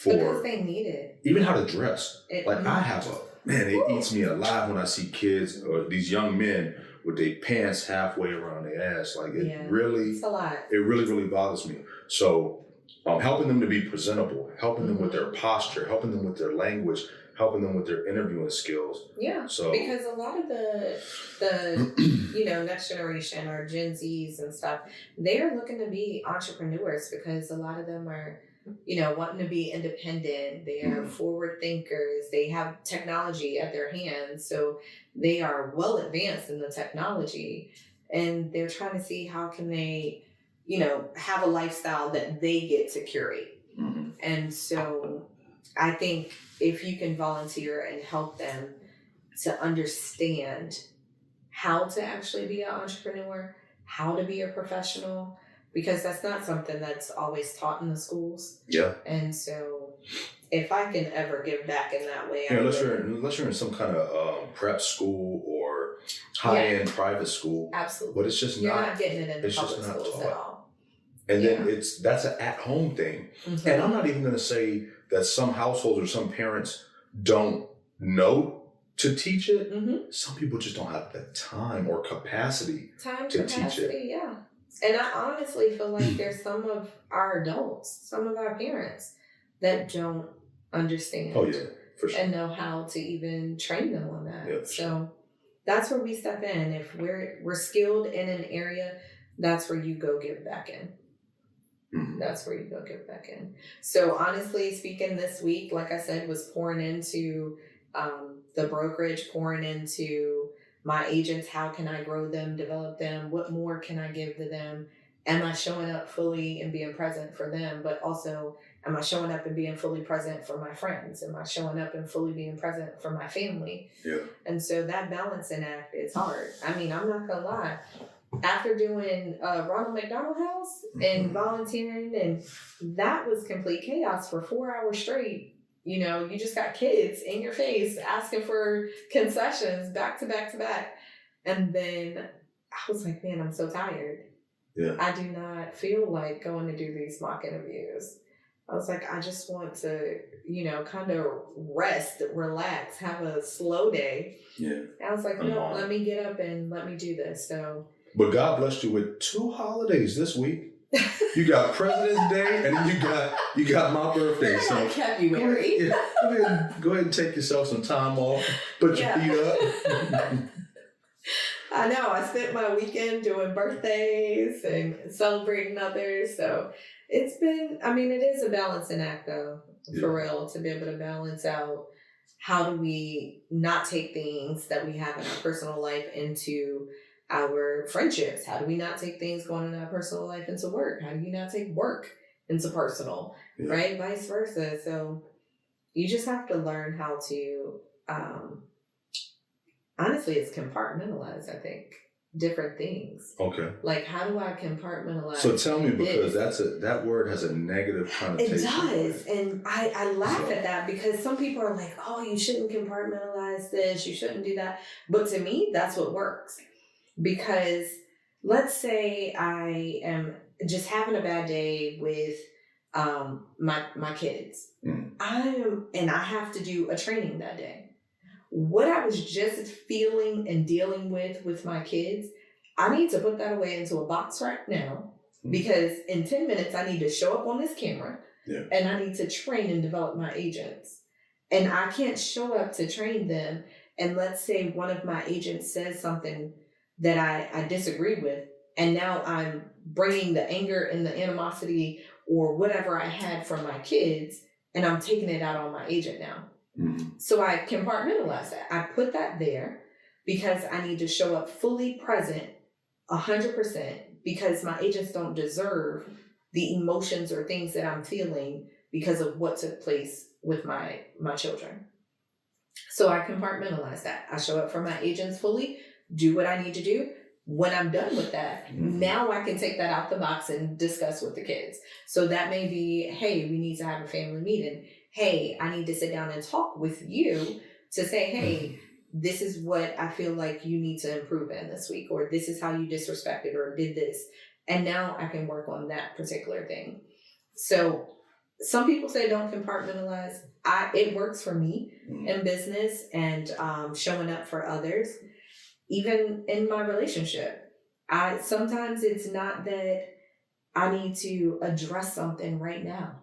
because they need it. Even how to dress. I have it eats me alive when I see kids or these young men with their pants halfway around their ass. Like it's a lot. It really, really bothers me. So helping them to be presentable, helping them with their posture, helping them with their language, helping them with their interviewing skills. Yeah. So because a lot of the you know, next generation or Gen Zs and stuff, they are looking to be entrepreneurs because a lot of them are, you know, wanting to be independent. They are forward thinkers. They have technology at their hands, so they are well advanced in the technology, and they're trying to see how can they, you know, have a lifestyle that they get to curate. And so I think if you can volunteer and help them to understand how to actually be an entrepreneur, how to be a professional, because that's not something that's always taught in the schools. Yeah. And so if I can ever give back in that way. Yeah, unless you're in some kind of prep school or high-end private school. Absolutely. But it's just You're not getting it in the public schools taught at all. And then that's an at-home thing. Mm-hmm. And I'm not even going to say that some households or some parents don't know to teach it. Mm-hmm. Some people just don't have the time or capacity to teach it. Yeah. And I honestly feel like there's some of our adults, some of our parents that don't understand. Oh, yeah, for sure. And know how to even train them on that. Yeah, so that's where we step in. If we're skilled in an area, that's where you go give back in. Mm-hmm. That's where you go give back in. So honestly speaking, this week, like I said, was pouring into the brokerage, pouring into my agents. How can I grow them, develop them? What more can I give to them? Am I showing up fully and being present for them? But also, am I showing up and being fully present for my friends? Am I showing up and fully being present for my family? Yeah. And so that balancing act is hard. I mean, I'm not gonna lie. After doing Ronald McDonald House and volunteering, and that was complete chaos for 4 hours straight. You know, you just got kids in your face asking for concessions back to back to back. And then I was like, man, I'm so tired. Yeah. I do not feel like going to do these mock interviews. I was like, I just want to, you know, kind of rest, relax, have a slow day. Yeah. And I was like, no, let me get up and let me do this. So. But God blessed you with 2 holidays this week. You got President's Day and then you got my birthday. So February. Go ahead and take yourself some time off. Put your feet up. I know. I spent my weekend doing birthdays and celebrating others. So it's been, I mean, it is a balancing act though, for real, to be able to balance out how do we not take things that we have in our personal life into our friendships? How do we not take things going in our personal life into work? How do you not take work into personal, right? Vice versa. So you just have to learn how to, honestly, it's compartmentalize, I think, different things. Okay. Like, how do I compartmentalize? So tell me, because that word has a negative connotation. It does. And I laugh at that because some people are like, oh, you shouldn't compartmentalize this. You shouldn't do that. But to me, that's what works. Because let's say I am just having a bad day with my kids. And I have to do a training that day. What I was just feeling and dealing with my kids, I need to put that away into a box right now, because in 10 minutes, I need to show up on this camera and I need to train and develop my agents. And I can't show up to train them. And let's say one of my agents says something that I disagree with, and now I'm bringing the anger and the animosity or whatever I had from my kids, and I'm taking it out on my agent now. So I compartmentalize that. I put that there because I need to show up fully present 100%, because my agents don't deserve the emotions or things that I'm feeling because of what took place with my children. So I compartmentalize that. I show up for my agents fully, do what I need to do. When I'm done with that, now I can take that out the box and discuss with the kids. So that may be, hey, we need to have a family meeting. Hey, I need to sit down and talk with you to say, hey, this is what I feel like you need to improve in this week, or this is how you disrespected or did this. And now I can work on that particular thing. So some people say don't compartmentalize. It works for me in business and showing up for others. Even in my relationship, sometimes it's not that I need to address something right now.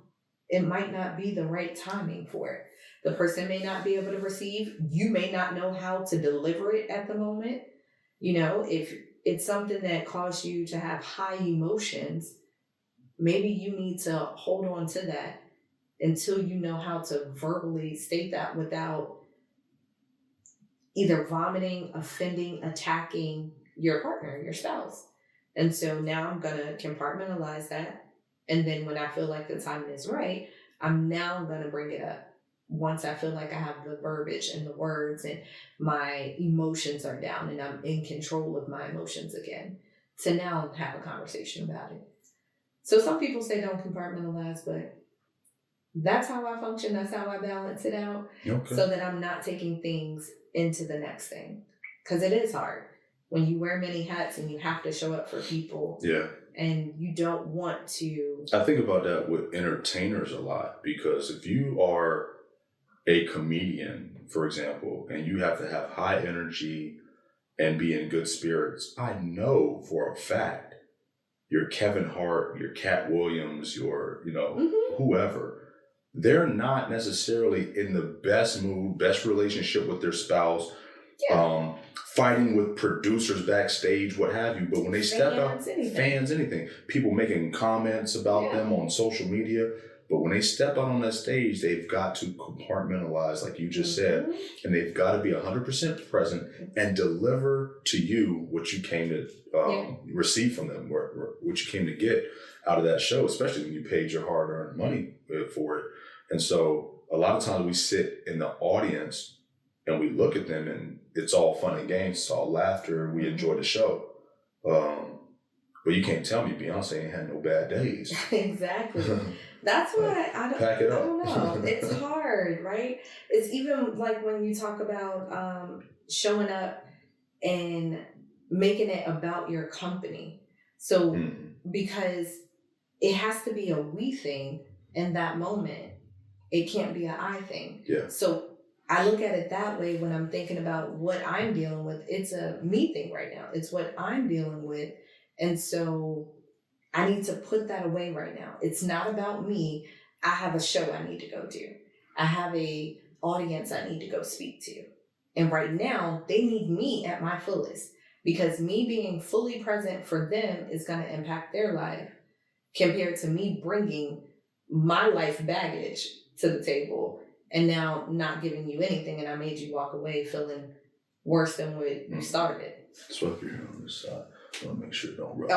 It might not be the right timing for it. The person may not be able to receive. You may not know how to deliver it at the moment. You know, if it's something that caused you to have high emotions, maybe you need to hold on to that until you know how to verbally state that without either vomiting, offending, attacking your partner, your spouse. And so now I'm going to compartmentalize that. And then when I feel like the timing is right, I'm now going to bring it up once I feel like I have the verbiage and the words and my emotions are down and I'm in control of my emotions again, to now have a conversation about it. So some people say don't compartmentalize, but that's how I function. That's how I balance it out, so that I'm not taking things into the next thing. Because it is hard when you wear many hats and you have to show up for people. Yeah. and you don't want to. I think about that with entertainers a lot, because if you are a comedian, for example, and you have to have high energy and be in good spirits, I know for a fact your Kevin Hart, your Cat Williams, your, whoever, they're not necessarily in the best mood, best relationship with their spouse, fighting with producers backstage, what have you. But when they step out, fans, anything, people making comments about them on social media. But when they step out on that stage, they've got to compartmentalize, like you just said, and they've got to be 100% present and deliver to you what you came to receive from them, what you came to get out of that show, especially when you paid your hard-earned money for it. And so a lot of times we sit in the audience and we look at them and it's all fun and games, it's all laughter, we enjoy the show. But you can't tell me Beyonce ain't had no bad days. Exactly. That's why I don't know. It's hard, right? It's even like when you talk about showing up and making it about your company. So because it has to be a we thing in that moment. It can't be an I thing. Yeah. So I look at it that way when I'm thinking about what I'm dealing with. It's a me thing right now. It's what I'm dealing with. And so I need to put that away right now. It's not about me. I have a show I need to go do. I have a audience I need to go speak to. And right now, they need me at my fullest, because me being fully present for them is going to impact their life compared to me bringing my life baggage to the table and now not giving you anything, and I made you walk away feeling worse than what you started. That's what you're here on this side. I want to make sure it don't rub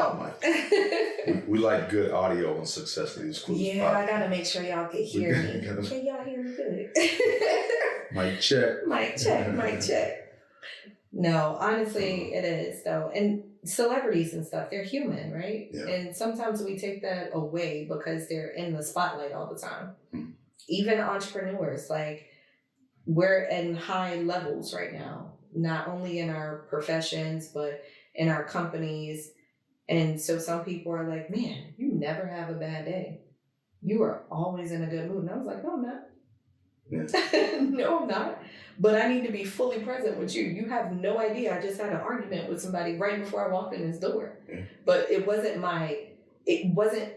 the mic. we like good audio and successfully exclusive. Yeah, I got to make sure y'all can hear me. Can y'all hear me good? Mic check. Mic check, mic check. No, honestly, it is, though. And celebrities and stuff, they're human, right? Yeah. And sometimes we take that away because they're in the spotlight all the time. Even entrepreneurs, like, we're in high levels right now, not only in our professions, but in our companies. And so some people are like, man, you never have a bad day. You are always in a good mood. And I was like, no, I'm not. Yeah. No, I'm not. But I need to be fully present with you. You have no idea. I just had an argument with somebody right before I walked in this door. Yeah. But it wasn't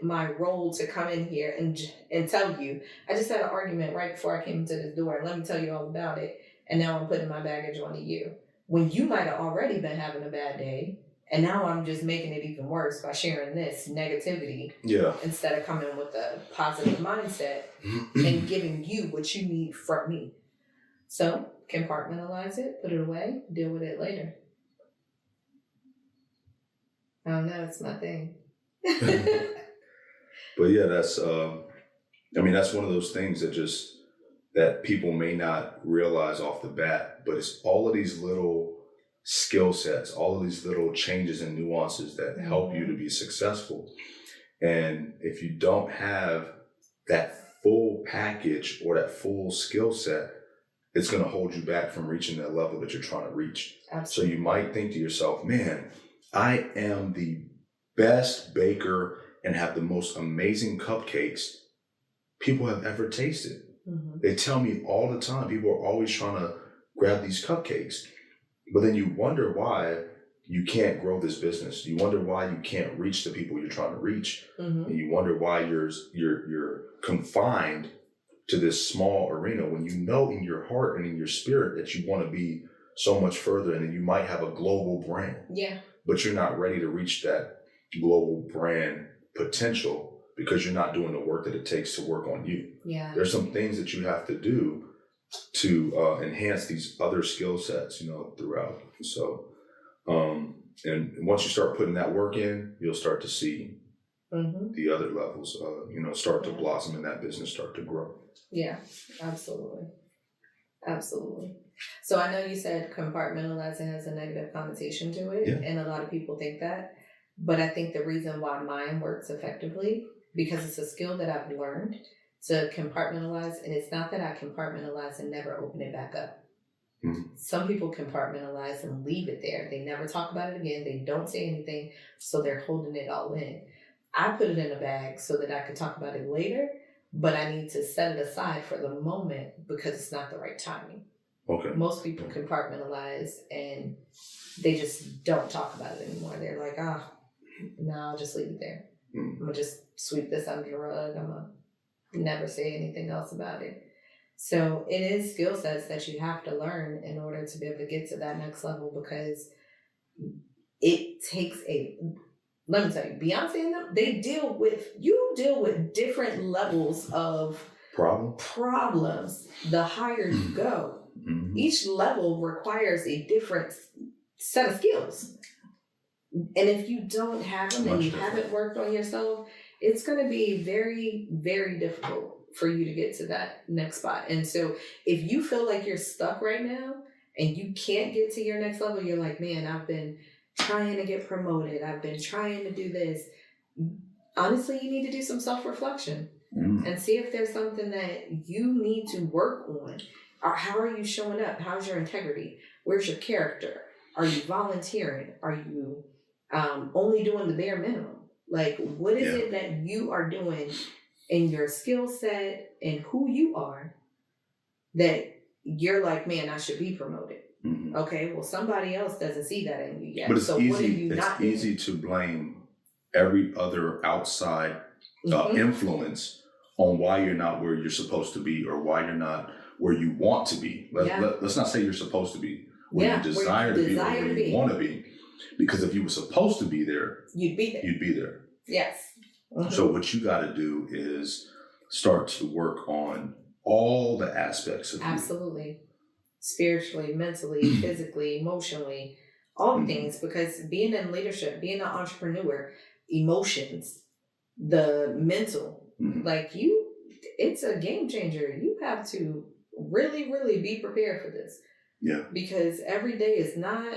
my role to come in here and tell you. I just had an argument right before I came into this door, and let me tell you all about it. And now I'm putting my baggage onto you, when you might have already been having a bad day, and now I'm just making it even worse by sharing this negativity. Yeah. Instead of coming with a positive mindset and giving you what you need from me. So compartmentalize it, put it away, deal with it later. I don't know, it's my thing. But yeah, that's that's one of those things that people may not realize off the bat, but it's all of these little skill sets, all of these little changes and nuances that help you to be successful. And if you don't have that full package or that full skill set, it's going to hold you back from reaching that level that you're trying to reach. Absolutely. So you might think to yourself, man, I am the best baker and have the most amazing cupcakes people have ever tasted. Mm-hmm. They tell me all the time, people are always trying to grab these cupcakes. But then you wonder why you can't grow this business. You wonder why you can't reach the people you're trying to reach. Mm-hmm. And you wonder why you're confined to this small arena when you know in your heart and in your spirit that you want to be so much further, and then you might have a global brand. Yeah. But you're not ready to reach that global brand potential because you're not doing the work that it takes to work on you. Yeah. There's some things that you have to do to enhance these other skill sets, throughout. So, and once you start putting that work in, you'll start to see the other levels, start to blossom in that business, start to grow. Yeah, absolutely. Absolutely. So I know you said compartmentalizing has a negative connotation to it, and a lot of people think that. But I think the reason why mine works effectively, because it's a skill that I've learned to compartmentalize, and it's not that I compartmentalize and never open it back up. Mhm. Some people compartmentalize and leave it there. They never talk about it again. They don't say anything, so they're holding it all in. I put it in a bag so that I could talk about it later, but I need to set it aside for the moment because it's not the right timing. Okay. Most people compartmentalize and they just don't talk about it anymore. They're like, no, I'll just leave it there. I'm going to just sweep this under the rug. I'm going to never say anything else about it. So it is skill sets that you have to learn in order to be able to get to that next level, because it takes let me tell you, Beyonce and them, you deal with different levels of problems the higher you go. Mm-hmm. Each level requires a different set of skills. And if you don't have them and you haven't worked on yourself, it's going to be very, very difficult for you to get to that next spot. And so if you feel like you're stuck right now and you can't get to your next level, you're like, man, I've been trying to get promoted. I've been trying to do this. Honestly, you need to do some self-reflection and see if there's something that you need to work on. Or how are you showing up? How's your integrity? Where's your character? Are you volunteering? Are you only doing the bare minimum? Like, what is it that you are doing in your skill set and who you are that you're like, man, I should be promoted? Mm-hmm. Okay, well, somebody else doesn't see that in you yet. But it's so easy. What are you it's not easy to blame every other outside influence on why you're not where you're supposed to be, or why you're not where you want to be. Let's not say you're supposed to be. Where you desire to be, or where you want to be. Because if you were supposed to be there, you'd be there. You'd be there. Yes. Mm-hmm. So what you got to do is start to work on all the aspects of Absolutely. You. Spiritually, mentally, physically, emotionally, all the things. Because being in leadership, being an entrepreneur, emotions, the mental, it's a game changer. You have to really, really be prepared for this. Yeah. Because every day is not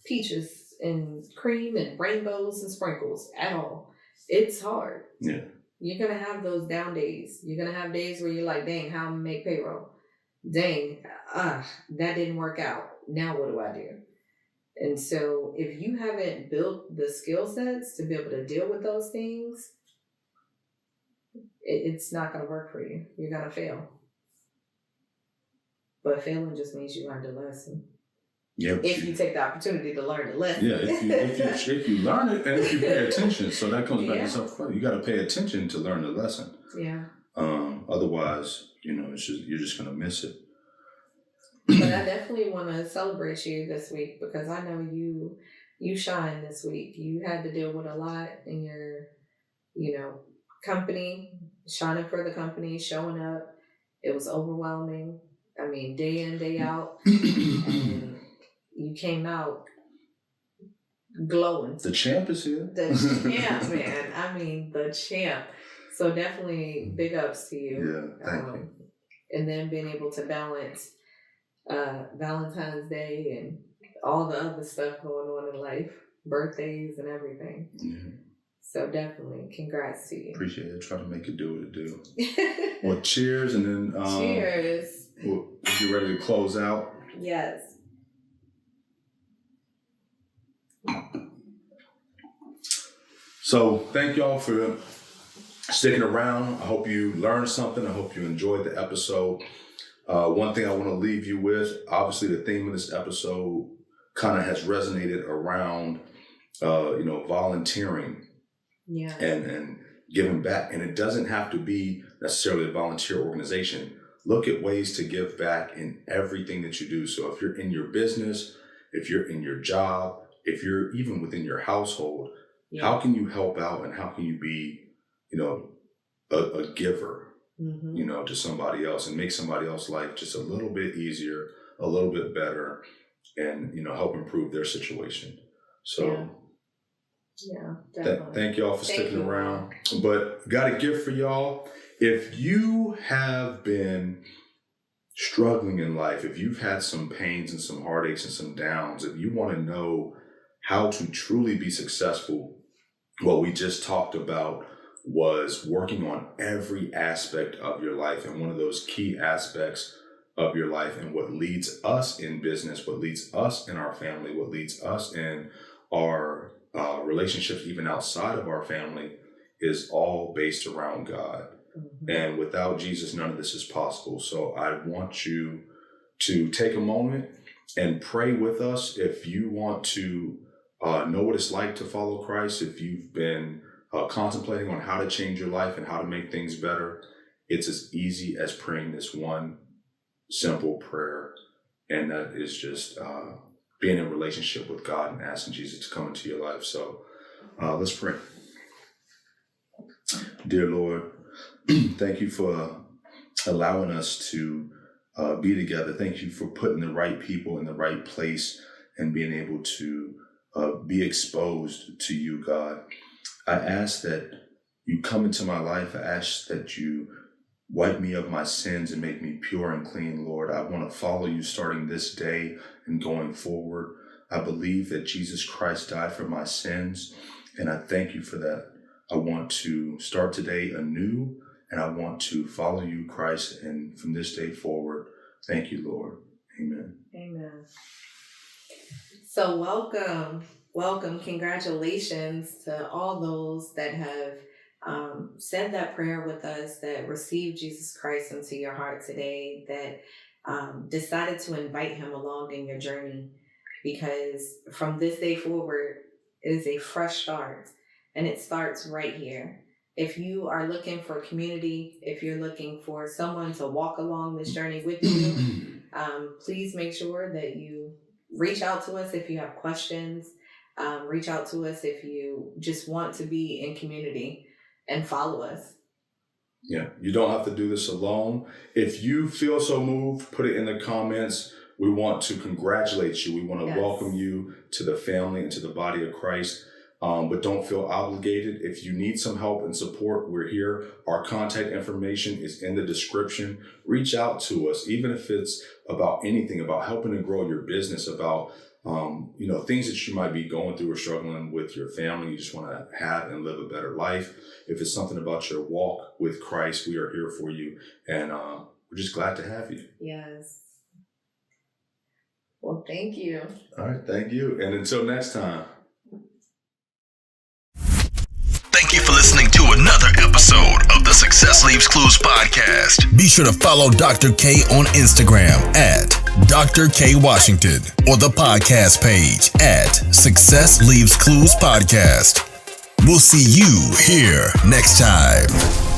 peaches and cream and rainbows and sprinkles at all. It's hard. Yeah. You're going to have those down days. You're going to have days where you're like, dang, how am I going to make payroll? Dang, that didn't work out. Now what do I do? And so if you haven't built the skill sets to be able to deal with those things, it's not going to work for you. You're going to fail. But failing just means you learned a lesson. Yeah. If you take the opportunity to learn the lesson. Yeah, if you learn it and if you pay attention. So that comes back to self-funding. You got to pay attention to learn the lesson. Yeah. Otherwise, you're just going to miss it. But I definitely want to celebrate you this week, because I know you shine this week. You had to deal with a lot in your, company, shining for the company, showing up. It was overwhelming. I mean, day in, day out. And you came out glowing. The champ is here. The champ, man. I mean, the champ. So definitely big ups to you. Yeah, thank you. And then being able to balance Valentine's Day and all the other stuff going on in life, birthdays and everything. Yeah. So definitely, congrats to you. Appreciate it. Try to make it do what it do. Well, cheers, and then cheers. We'll get ready to close out. Yes. So thank y'all for sticking around. I hope you learned something. I hope you enjoyed the episode. One thing I want to leave you with, obviously the theme of this episode kind of has resonated around, volunteering. Yeah. And giving back. And it doesn't have to be necessarily a volunteer organization. Look at ways to give back in everything that you do. So if you're in your business, if you're in your job, if you're even within your household, how can you help out, and how can you be, a giver, to somebody else, and make somebody else's life just a little bit easier, a little bit better, and, help improve their situation. So yeah, definitely. Thank y'all for sticking around. But got a gift for y'all. If you have been struggling in life, if you've had some pains and some heartaches and some downs, if you want to know how to truly be successful, what we just talked about was working on every aspect of your life. And one of those key aspects of your life, and what leads us in business, what leads us in our family, what leads us in our relationships, even outside of our family, is all based around God. Mm-hmm. And without Jesus, none of this is possible. So I want you to take a moment and pray with us. If you want to know what it's like to follow Christ, if you've been contemplating on how to change your life and how to make things better, it's as easy as praying this one simple prayer. And that is just being in relationship with God and asking Jesus to come into your life. So let's pray. Dear Lord, thank you for allowing us to be together. Thank you for putting the right people in the right place and being able to be exposed to you, God. I ask that you come into my life. I ask that you wipe me of my sins and make me pure and clean, Lord. I want to follow you starting this day and going forward. I believe that Jesus Christ died for my sins, and I thank you for that. I want to start today anew, and I want to follow you, Christ, and from this day forward, thank you, Lord. Amen. Amen. So welcome. Congratulations to all those that have said that prayer with us, that received Jesus Christ into your heart today, that decided to invite him along in your journey, because from this day forward, it is a fresh start. And it starts right here. If you are looking for community, if you're looking for someone to walk along this journey with you, please make sure that you reach out to us if you have questions. Reach out to us if you just want to be in community, and follow us. Yeah, you don't have to do this alone. If you feel so moved, put it in the comments. We want to congratulate you. We want to welcome you to the family and to the body of Christ. But don't feel obligated. If you need some help and support, we're here. Our contact information is in the description. Reach out to us, even if it's about anything, about helping to grow your business, about things that you might be going through or struggling with your family. You just want to have and live a better life. If it's something about your walk with Christ, we are here for you, and we're just glad to have you. Yes. Well, thank you. All right, thank you, and until next time. Thank you for listening to another episode of the Success Leaves Clues podcast. Be sure to follow Dr. K on Instagram at Dr. K Washington or the podcast page at Success Leaves Clues Podcast. We'll see you here next time.